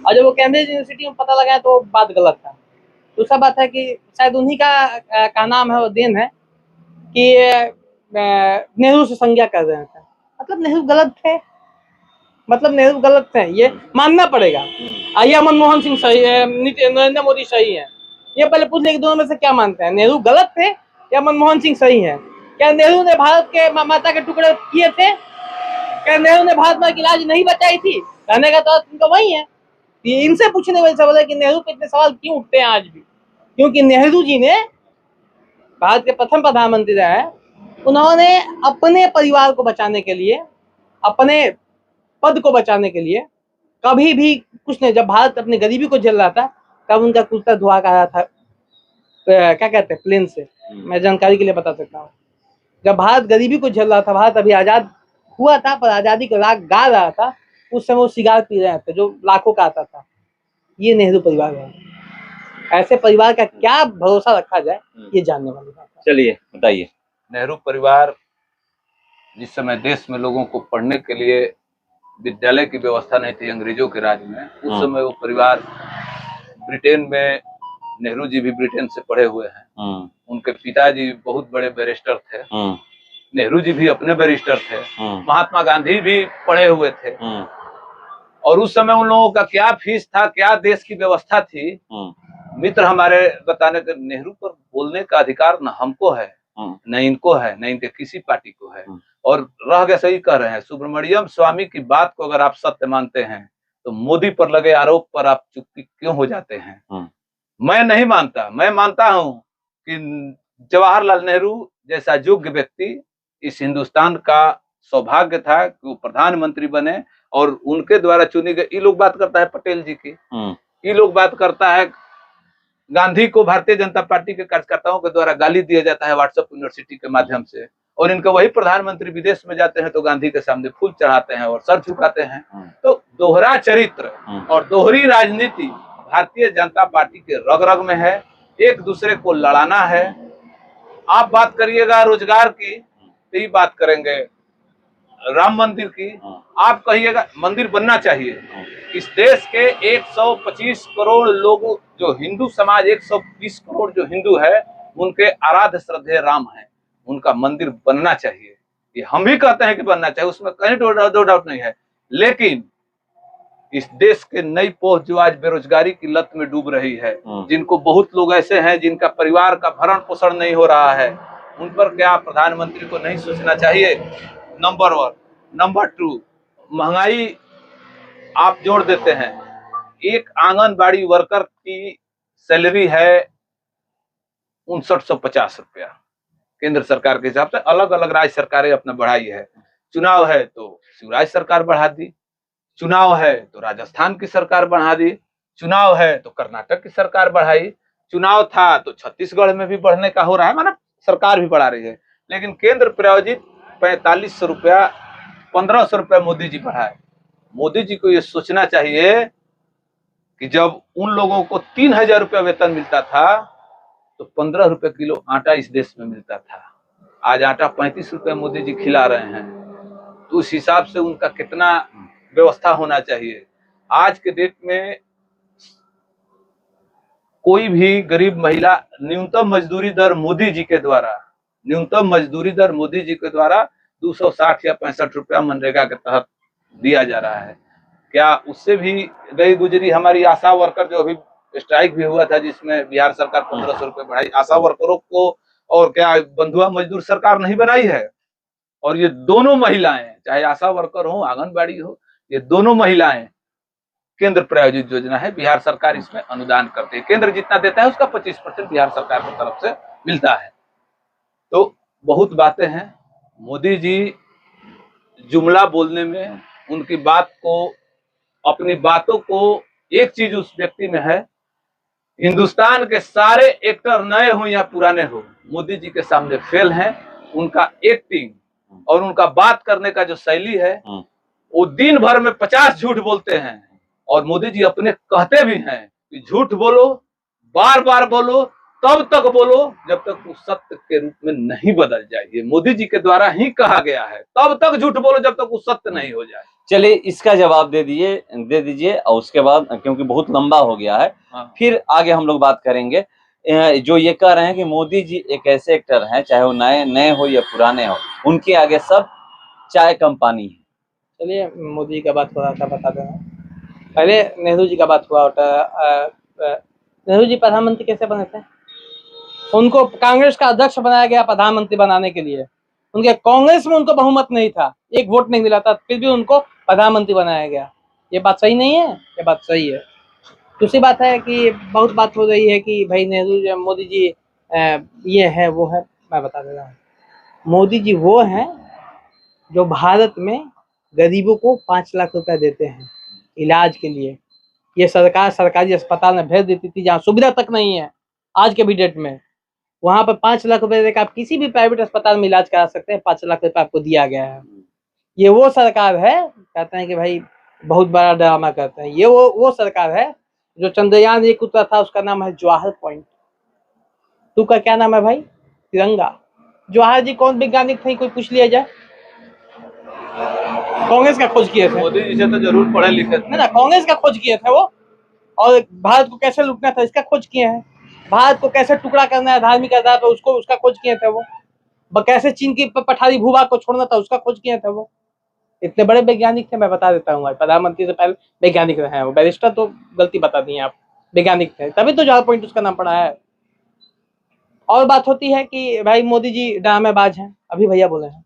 और जब वो कैम्ब्रिज यूनिवर्सिटी में पता लगा तो बात गलत था। दूसरा बात है कि शायद उन्हीं का नाम है और देन है कि नेहरू से संज्ञा कर रहे थे, मतलब नेहरू गलत थे। मतलब नेहरू गलत थे, ये मानना पड़ेगा। या मनमोहन सिंह सही है, नरेंद्र मोदी सही है, ये पहले पूछ ले कि दोनों में से क्या मानते हैं, नेहरू गलत थे या मनमोहन सिंह सही है? क्या नेहरू ने भारत के माता के टुकड़े किए थे? क्या नेहरू ने भारत माता की लाज नहीं बचाई थी? कहने का तो इनका वही है। ये इनसे पूछने वाले सवाल है कि नेहरू पे इतने सवाल क्यों उठते हैं आज भी? क्योंकि नेहरू जी ने भारत के प्रथम प्रधानमंत्री रहे हैं, उन्होंने अपने परिवार को बचाने के लिए, अपने पद को बचाने के लिए कभी भी कुछ नहीं, जब भारत अपनी गरीबी को झेल रहा था तब उनका कुर्ता धुआ का आया था, क्या कहते हैं, प्लेन से। मैं जानकारी के लिए बता सकता हूँ, जब भारत गरीबी को झेल रहा था, भारत अभी आजाद हुआ था पर आजादी का राग गा रहा था, उस समय वो सिगार पी रहे थे जो लाखों का आता था। ये नेहरू परिवार है। ऐसे परिवार का क्या भरोसा रखा जाए, ये जानने वाली बात है। चलिए बताइए। नेहरू परिवार जिस समय देश में लोगों को पढ़ने के लिए विद्यालय की व्यवस्था नहीं थी अंग्रेजों के राज में, उस समय वो परिवार ब्रिटेन में, नेहरू जी भी ब्रिटेन से पढ़े हुए हैं, उनके पिताजी बहुत बड़े बैरिस्टर थे, नेहरू जी भी अपने बैरिस्टर थे, महात्मा गांधी भी पढ़े हुए थे। और उस समय उन लोगों का क्या फीस था, क्या देश की व्यवस्था थी, मित्र हमारे बताने के, नेहरू पर बोलने का अधिकार न हमको है, न इनको है, न इनके किसी पार्टी को है। और रह गए, सही कह रहे हैं, सुब्रमण्यम स्वामी की बात को अगर आप सत्य मानते हैं तो मोदी पर लगे आरोप पर आप चुप क्यों हो जाते हैं? मैं नहीं मानता। मैं मानता हूं कि जवाहरलाल नेहरू जैसा योग्य व्यक्ति इस हिंदुस्तान का सौभाग्य था कि वो प्रधानमंत्री बने और उनके द्वारा चुनी गई। ये लोग बात करता है पटेल जी की, ये लोग बात करता है गांधी को भारतीय जनता पार्टी के कार्यकर्ताओं के द्वारा गाली दिया जाता है व्हाट्सएप यूनिवर्सिटी के माध्यम से, और इनके वही प्रधानमंत्री विदेश में जाते हैं तो गांधी के सामने फूल चढ़ाते हैं और सर झुकाते हैं। तो दोहरा चरित्र और दोहरी राजनीति भारतीय जनता पार्टी के रग रग में है। एक दूसरे को लड़ाना है। आप बात करिएगा रोजगार की, तो ये बात करेंगे राम मंदिर की, आप कहिएगा मंदिर बनना चाहिए। इस देश के 125 करोड़ लोग जो हिंदू समाज, 120 करोड़ जो हिंदू है, उनके आराध्य श्रद्धेय राम है, उनका मंदिर बनना चाहिए। ये हम भी कहते हैं कि बनना चाहिए, उसमें कहीं दो डाउट नहीं है। लेकिन इस देश के नई पोस्ट जो आज बेरोजगारी की लत में डूब रही है, जिनको बहुत लोग ऐसे हैं जिनका परिवार का भरण पोषण नहीं हो रहा है, उन पर क्या प्रधानमंत्री को नहीं सोचना चाहिए? नंबर 1। नंबर 2, महंगाई आप जोड़ देते हैं। एक आंगनबाड़ी वर्कर की सैलरी है 5950 रुपया केंद्र सरकार के हिसाब से। अलग अलग राज्य सरकारें अपना बढ़ाई है। चुनाव है तो शिवराज सरकार बढ़ा दी, चुनाव है तो राजस्थान की सरकार बढ़ा दी, चुनाव है तो कर्नाटक की सरकार बढ़ाई, चुनाव था तो छत्तीसगढ़ में भी बढ़ने का हो रहा है, मतलब सरकार भी बढ़ा रही है। लेकिन केंद्र प्रायोजित 4500 रुपया, 1500 रुपया मोदी जी बढ़ाए। मोदी जी को ये सोचना चाहिए कि जब उन लोगों को 3000 रुपया वेतन मिलता था तो 15 रुपए किलो आटा इस देश में मिलता था। आज आटा 35 रुपए मोदी जी खिला रहे हैं, तो उस हिसाब से उनका कितना व्यवस्था होना चाहिए। आज के डेट में कोई भी गरीब महिला, न्यूनतम मजदूरी दर मोदी जी के द्वारा, न्यूनतम मजदूरी दर मोदी जी के द्वारा 260 या 65 रुपया मनरेगा के तहत दिया जा रहा है। क्या उससे भी गई गुजरी हमारी आशा वर्कर, जो अभी स्ट्राइक भी हुआ था जिसमें बिहार सरकार 1500 रुपये बढ़ाई आशा वर्करों को, और क्या बंधुआ मजदूर सरकार नहीं बनाई है? और ये दोनों महिलाएं, चाहे आशा वर्कर हो, आंगनबाड़ी हो, ये दोनों महिलाएं केंद्र प्रायोजित योजना है। बिहार सरकार इसमें अनुदान करती है। केंद्र जितना देता है उसका 25% बिहार सरकार की तरफ से मिलता है। तो बहुत बातें हैं। मोदी जी जुमला बोलने में, उनकी बात को, अपनी बातों को, एक चीज उस व्यक्ति में है, हिंदुस्तान के सारे एक्टर नए हो या पुराने हो, मोदी जी के सामने फेल हैं। उनका एक्टिंग और उनका बात करने का जो शैली है, वो दिन भर में 50 झूठ बोलते हैं। और मोदी जी अपने कहते भी हैं कि झूठ बोलो, बार बार बोलो, तब तक बोलो जब तक वो सत्य के रूप में नहीं बदल जाए। ये मोदी जी के द्वारा ही कहा गया है, तब तक झूठ बोलो जब तक वो सत्य नहीं हो जाए। चलिए इसका जवाब दे दीजिए और उसके बाद, क्योंकि बहुत लंबा हो गया है, फिर आगे हम लोग बात करेंगे। जो ये कह रहे हैं कि मोदी जी एक ऐसे एक्टर हैं, चाहे वो नए हो या पुराने हो, उनके आगे सब चाय कम पानी है। चलिए मोदी जी का बात हो रहा था, बता देना। पहले नेहरू जी का बात हुआ नेहरू जी प्रधानमंत्री कैसे बने थे? उनको कांग्रेस का अध्यक्ष बनाया गया प्रधानमंत्री बनाने के लिए। उनके कांग्रेस में उनको बहुमत नहीं था, एक वोट नहीं मिला था, फिर भी उनको प्रधानमंत्री बनाया गया। ये बात सही नहीं है? ये बात सही है। दूसरी बात है कि बहुत बात हो रही है कि भाई नेहरू मोदी जी ये है वो है। मैं बता दे रहा हूँ, मोदी जी वो हैं जो भारत में गरीबों को 5 लाख रुपया देते हैं इलाज के लिए। ये सरकार सरकारी अस्पताल में भेज देती थी जहाँ सुविधा तक नहीं है आज के भी डेट में, वहां पर 5 लाख रुपए देकर आप किसी भी प्राइवेट अस्पताल में इलाज करा सकते हैं। 5 लाख रुपए आपको दिया गया है। ये वो सरकार है, कहते हैं कि भाई बहुत बड़ा ड्रामा करते हैं। ये वो सरकार है जो चंद्रयान 1 उतरा था, उसका नाम है जवाहर पॉइंट। तू का क्या नाम है भाई? तिरंगा। जवाहर जी कौन वैज्ञानिक थे, कोई पूछ लिया जाए? कांग्रेस का खोज किए थे। मोदी जी से तो जरूर पढ़े लिखे थे ना, कांग्रेस का खोज किए थे वो। और भारत को कैसे लूटना था इसका खोज किए हैं। भारत को कैसे टुकड़ा करना है धार्मिक आधार पर उसका खोज किए थे वो। कैसे चीन की पठारी भूभाग को छोड़ना था उसका खोज किए थे वो। इतने बड़े वैज्ञानिक थे, मैं बता देता हूँ। प्रधानमंत्री से पहले वैज्ञानिक रहे हैं वो। बैरिस्टर तो गलती बता दी आप, वैज्ञानिक थे, तभी तो जवाहर पॉइंट उसका नाम पड़ा है। और बात होती है कि भाई मोदी जी ड्रामेबाज हैं। अभी भैया बोले हैं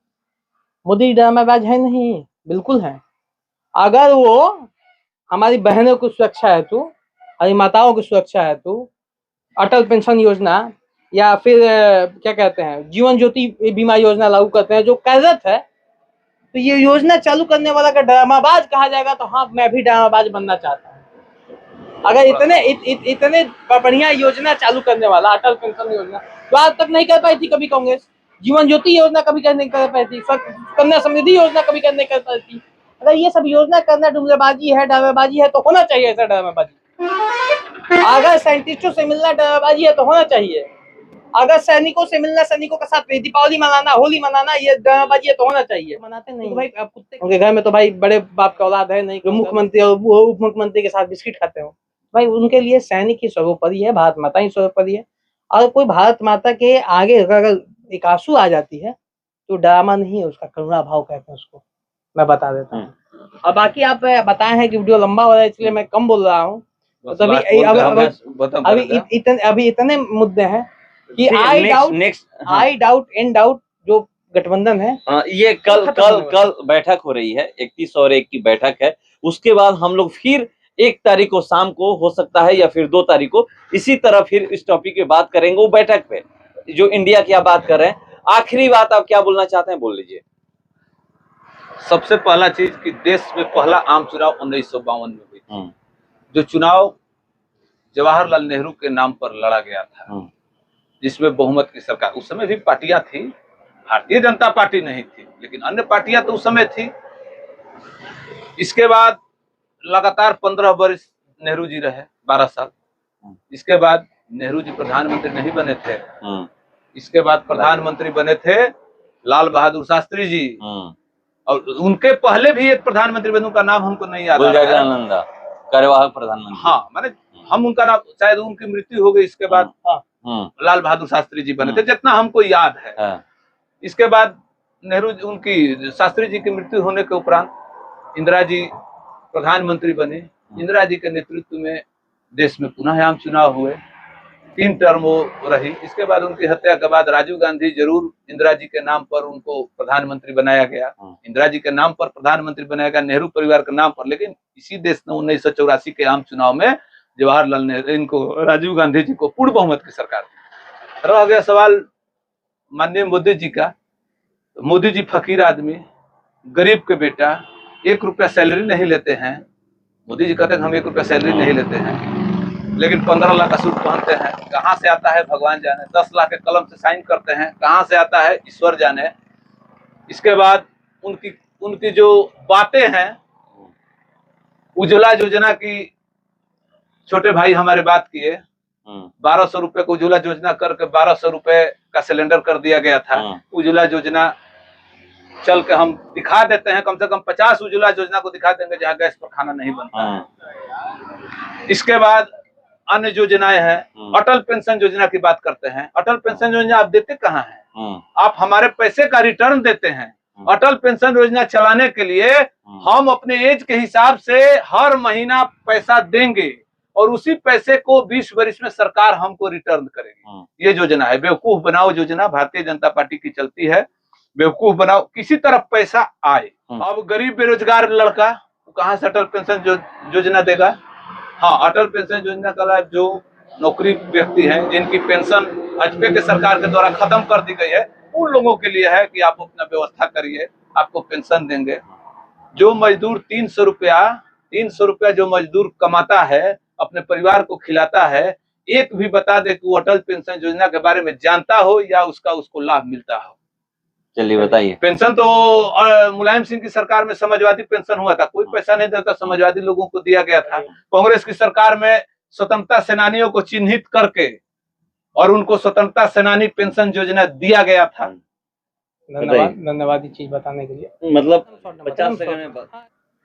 मोदी जी ड्रामेबाज है नहीं, बिल्कुल है। अगर वो हमारी बहनों की सुरक्षा हेतु, हमारी माताओं की सुरक्षा हेतु अटल पेंशन योजना या फिर क्या कहते हैं जीवन ज्योति बीमा योजना लागू करते हैं जो कार्यरत है, तो ये योजना चालू करने वाला का ड्रामाबाज कहा जाएगा। तो हाँ, मैं भी ड्रामाबाज बनना चाहता हूँ। अगर इतने बढ़िया योजना चालू करने वाला अटल पेंशन योजना तो आज तक नहीं कर पाई थी कभी कांग्रेस। जीवन ज्योति योजना कभी नहीं कर पाई थी, कन्या समृद्धि योजना कभी नहीं कर पाई थी। अगर ये सब योजना करना जुमलेबाजी है, ड्रामेबाजी है, तो होना चाहिए ऐसा ड्रामेबाजी। अगर साइंटिस्टों से मिलना ड्रामेबाजी है तो होना चाहिए। अगर सैनिकों से मिलना, सैनिकों के साथ दीपावली मनाना, होली मनाना, ये ड्रामेबाजी है तो होना चाहिए। मनाते नहीं भाई आप कुत्ते, उनके घर में तो भाई बड़े बाप का औलाद है नहीं, मुख्यमंत्री और उप मुख्यमंत्री के साथ बिस्किट खाते हो भाई। उनके लिए सैनिक ही सर्वोपरि है, भारत माता ही सर्वोपरि है। और कोई भारत माता के आगे अगर एक आंसू आ जाती है तो ड्रामा नहीं है, उसका करुणा भाव कहते हैं उसको। मैं बता देता हूँ। और बाकी आप बताए हैं कि वीडियो लंबा हो रहा है इसलिए मैं कम बोल रहा हूँ। अभी इतने मुद्दे हैं कि आई डाउट इन डाउट जो गठबंधन है ये कल बैठक हो रही है, 31 और 1 की बैठक है। उसके बाद हम लोग फिर 1 तारीख को शाम को हो सकता है या फिर 2 तारीख को इसी तरह फिर इस टॉपिक पे बात करेंगे। वो बैठक पे जो इंडिया की आप बात कर रहे हैं, आखिरी बात आप क्या बोलना चाहते हैं, बोल लीजिए। सबसे पहला चीज कि देश में पहला आम चुनाव 1952 में हुई थी, जो चुनाव जवाहरलाल नेहरू के नाम पर लड़ा गया था, जिसमें बहुमत की सरकार, उस समय भी पार्टियां थी, भारतीय जनता पार्टी नहीं थी लेकिन अन्य पार्टियां तो उस समय थी। इसके बाद लगातार 15 वर्ष नेहरू जी रहे, 12 साल। इसके बाद नेहरू जी प्रधानमंत्री नहीं बने थे। इसके बाद प्रधानमंत्री बने थे लाल बहादुर शास्त्री जी, और उनके पहले भी एक प्रधानमंत्री बने, उनका नाम हमको नहीं याद आ रहा है, कार्यवाहक प्रधानमंत्री। हाँ, माने हम उनका नाम, शायद उनकी मृत्यु हो गई। इसके बाद लाल बहादुर शास्त्री जी बने थे, जितना हमको याद है। इसके बाद नेहरू उनकी शास्त्री जी की मृत्यु होने के उपरांत इंदिरा जी प्रधानमंत्री बने। इंदिरा जी के नेतृत्व में देश में पुनः आम चुनाव हुए, 3 टर्म वो रही। इसके बाद उनकी हत्या के बाद राजीव गांधी जरूर इंदिरा जी के नाम पर उनको प्रधानमंत्री बनाया गया, इंदिरा जी के नाम पर प्रधानमंत्री बनाया गया, नेहरू परिवार के नाम पर। लेकिन इसी देश ने 1984 के आम चुनाव में जवाहरलाल नेहरू, इनको राजीव गांधी जी को पूर्ण बहुमत की सरकार दी। रह गया सवाल माननीय मोदी जी का। मोदी जी फकीर आदमी, गरीब के बेटा, 1 रुपया सैलरी नहीं लेते हैं। मोदी जी कहते हैं हम 1 रुपया सैलरी नहीं लेते हैं, लेकिन 15 लाख का सूट पहनते हैं। कहाँ से आता है भगवान जाने। 10 लाख के कलम से साइन करते हैं, कहाँ से आता है ईश्वर जाने। इसके बाद उनकी जो बातें हैं, उज्ज्वला योजना की, छोटे भाई हमारे बात किए, 1200 रुपए को उज्ज्वला योजना करके 1200 रुपए का सिलेंडर कर दिया गया था। उज्ज्वला योजना चल के हम दिखा देते हैं, कम से कम 50 उज्ज्वला योजना को दिखा देंगे जहाँ गैस पर खाना नहीं बनता है। इसके बाद अन्य योजनाएं हैं। अटल पेंशन योजना की बात करते हैं। अटल पेंशन योजना आप देते कहाँ हैं? आप हमारे पैसे का रिटर्न देते हैं, अटल पेंशन योजना चलाने के लिए हम अपने एज के हिसाब से हर महीना पैसा देंगे और उसी पैसे को 20 वर्ष में सरकार हमको रिटर्न करेगी। ये योजना है, बेवकूफ बनाओ योजना, भारतीय जनता पार्टी की चलती है। बेवकूफ बनाओ, किसी तरफ पैसा आए। अब गरीब बेरोजगार लड़का कहाँ से अटल पेंशन योजना देगा? हाँ, अटल पेंशन योजना का लाभ जो नौकरी व्यक्ति हैं जिनकी पेंशन वाजपेयी के सरकार के द्वारा खत्म कर दी गई है, उन लोगों के लिए है कि आप अपना व्यवस्था करिए, आपको पेंशन देंगे। जो मजदूर 300 रुपया जो मजदूर कमाता है, अपने परिवार को खिलाता है, एक भी बता दे कि वो अटल पेंशन योजना के बारे में जानता हो या उसको लाभ मिलता हो। चलिए बताइए। पेंशन तो मुलायम सिंह की सरकार में समाजवादी पेंशन हुआ था, कोई पैसा नहीं देता, समाजवादी लोगों को दिया गया था। कांग्रेस की सरकार में स्वतंत्रता सेनानियों को चिन्हित करके और उनको स्वतंत्रता सेनानी पेंशन योजना दिया गया था। धन्यवाद ये चीज बताने के लिए। मतलब 50 सेकंड में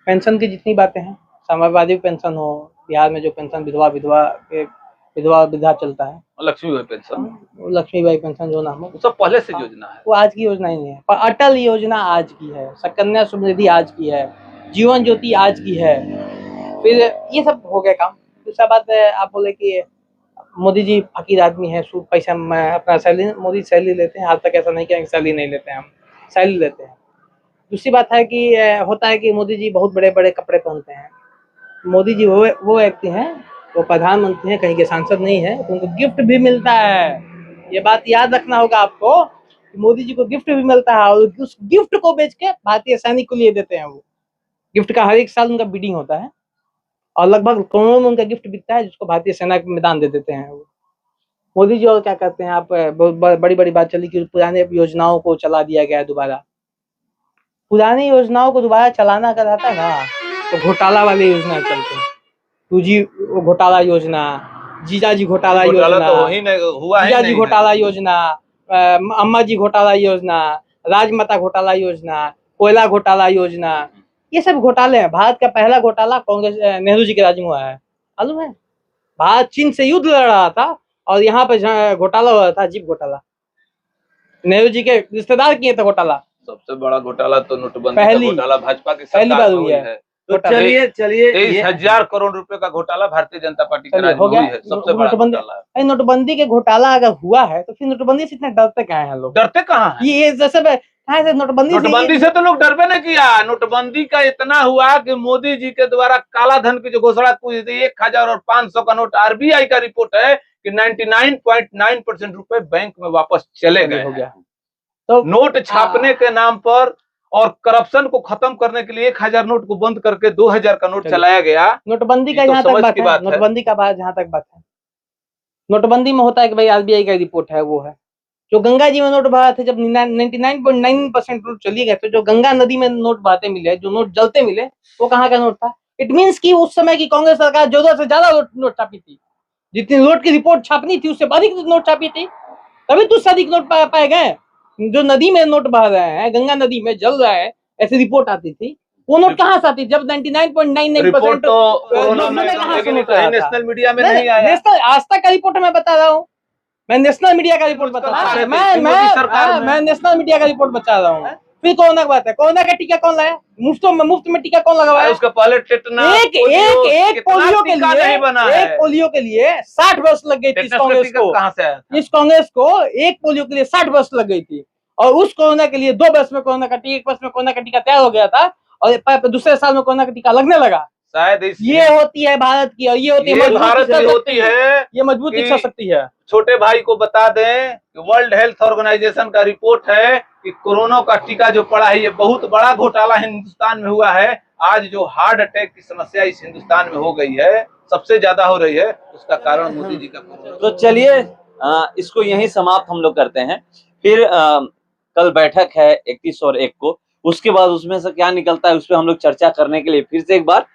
पेंशन की जितनी बातें हैं, समाजवादी पेंशन हो, बिहार में जो पेंशन विधवा वृद्धा चलता है, लक्ष्मीबाई पेंशन, लक्ष्मीबाई पेंशन जो नाम है, वो सब पहले से योजना है, वो आज की योजना ही नहीं है। पर अटल योजना आज की है, सुकन्या समृद्धि आज की है, जीवन ज्योति आज की है। फिर ये सब हो गया काम। दूसरा बात है, आप बोले कि मोदी जी फकीर आदमी है, सूट पैसा अपना सैलरी, मोदी सैलरी लेते हैं, आज तक ऐसा नहीं किया कि सैलरी नहीं लेते हैं, हम सैलरी लेते हैं। दूसरी बात है कि होता है कि मोदी जी बहुत बड़े बड़े कपड़े पहनते हैं। मोदी जी वो व्यक्ति हैं, वो प्रधानमंत्री हैं, कहीं के सांसद नहीं है, तो उनको गिफ्ट भी मिलता है। ये बात याद रखना होगा आपको कि मोदी जी को गिफ्ट भी मिलता है और उस गिफ्ट को बेच के भारतीय सैनिक को लिए देते हैं। वो गिफ्ट का हर एक साल उनका बिडिंग होता है और लगभग करोड़ों में उनका गिफ्ट बिकता है, जिसको भारतीय सेना के मैदान दे देते हैं वो मोदी जी। और क्या करते हैं, आप बड़ी बड़ी बात चली कि पुराने योजनाओं को चला दिया गया दोबारा। पुरानी योजनाओं को दोबारा चलाना अगर आता है ना, तो घोटाला वाली योजना चलते हैं। 2G घोटाला योजना, जीजाजी घोटाला योजना, तो वही हुआ है, जीजाजी घोटाला योजना, अम्मा जी घोटाला योजना, राजमाता घोटाला योजना, कोयला घोटाला योजना, ये सब घोटाले हैं। भारत का पहला घोटाला कांग्रेस नेहरू जी के राज में हुआ है, मालूम है? भारत चीन से युद्ध लड़ रहा था और यहाँ पे घोटाला हो रहा था, अजीब घोटाला। नेहरू जी के रिश्तेदार किए थे घोटाला। सबसे बड़ा घोटाला तो नोटबंदी का घोटाला भाजपा की पहली बार हुई है। तो चलिए 23,000 करोड़ रुपए का घोटाला भारतीय जनता पार्टी के राज में हुई है, सबसे बड़ा घोटाला। नोटबंदी के घोटाला अगर हुआ है तो फिर नोटबंदी से इतना डरते कहाँ हैं लोग? डरते कहाँ हैं? ये जैसे नोटबंदी से तो लोग डरबे नहीं किया। नोटबंदी का इतना हुआ कि मोदी जी के द्वारा काला धन की जो घोषणा की थी, 1000 और 500 का नोट, आरबीआई का रिपोर्ट है कि 99.9% रुपए बैंक में वापस चले गए हो गया। तो नोट छापने के नाम पर और करप्शन को खत्म करने के लिए 1000 नोट को बंद करके 2000 का नोट चलाया गया। नोटबंदी का जहाँ तक बात है, नोटबंदी का बात जहाँ तक बात है, नोटबंदी में होता है कि भाई आरबीआई का रिपोर्ट है, वो है जो गंगा जी में नोट बहा थे। जब 99.9% नोट चली गए, तो जो गंगा नदी में नोट बहाते मिले, जो नोट जलते मिले, वो कहाँ का नोट था? इट मीन्स कि उस समय की कांग्रेस सरकार जरूरत से ज्यादा नोट छापी थी। जितनी नोट की रिपोर्ट छापनी थी उससे अधिक नोट छापी थी, तभी तो अधिक नोट पाए गए। जो नदी में नोट बह रहे हैं, गंगा नदी में जल रहा है, ऐसी रिपोर्ट आती थी। वो नोट कहाँ से आती? जब 99.99% नेशनल मीडिया में नहीं आया। नेशनल आज तक का रिपोर्ट मैं बता रहा हूँ, मैं नेशनल मीडिया का रिपोर्ट बता रहा हूँ, मैं नेशनल मीडिया का रिपोर्ट बता रहा हूँ। फिर कोरोना की बात है, कोरोना का टीका कौन लाया? मुफ्त में टीका कौन लगवाया? उसका पहले टेटनस, एक पोलियो के लिए 60 वर्ष लग गई थी इस कांग्रेस को। कहाँ से आया? इस कांग्रेस को एक पोलियो के लिए 60 वर्ष लग गई थी, और उस कोरोना के लिए 2 वर्ष में कोरोना का टीका, 1 वर्ष में कोरोना का टीका तैयार हो गया था, और दूसरे साल में कोरोना का टीका लगने लगा। शायद ये होती है भारत की, और ये होती है भारत की होती है, ये मजबूत इच्छा शक्ति है। छोटे भाई को बता दें कि वर्ल्ड हेल्थ ऑर्गेनाइजेशन का रिपोर्ट है कि कोरोना का टीका जो पड़ा है, ये बहुत बड़ा घोटाला हिंदुस्तान में हुआ है। आज जो हार्ट अटैक की समस्या इस हिंदुस्तान में हो गई है, सबसे ज्यादा हो रही है, उसका कारण मोदी जी का कोरोना। तो चलिए इसको यहीं समाप्त हम लोग करते हैं। फिर कल बैठक है 31 और 1 को, उसके बाद उसमें से क्या निकलता है उस पर हम लोग चर्चा करने के लिए फिर से एक बार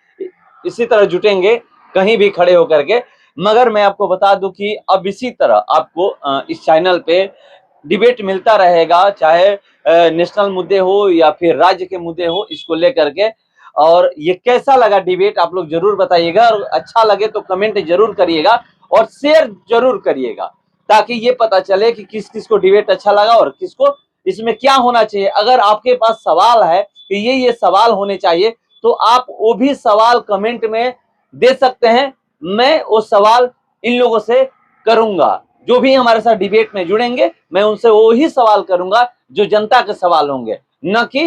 इसी तरह जुटेंगे, कहीं भी खड़े होकर के। मगर मैं आपको बता दूं कि अब इसी तरह आपको इस चैनल पे डिबेट मिलता रहेगा, चाहे नेशनल मुद्दे हो या फिर राज्य के मुद्दे हो, इसको लेकर के। और ये कैसा लगा डिबेट आप लोग जरूर बताइएगा, और अच्छा लगे तो कमेंट जरूर करिएगा और शेयर जरूर करिएगा, ताकि ये पता चले कि किस किस को डिबेट अच्छा लगा और किसको इसमें क्या होना चाहिए। अगर आपके पास सवाल है कि ये सवाल होने चाहिए, तो आप वो भी सवाल कमेंट में दे सकते हैं। मैं वो सवाल इन लोगों से करूंगा, जो भी हमारे साथ डिबेट में जुड़ेंगे, मैं उनसे वो ही सवाल करूंगा जो जनता के सवाल होंगे, न कि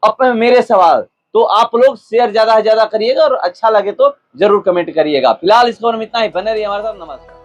अपने मेरे सवाल। तो आप लोग शेयर ज्यादा से ज्यादा करिएगा और अच्छा लगे तो जरूर कमेंट करिएगा। फिलहाल इस खबर में इतना ही। बने रहिए हमारे साथ। नमस्कार।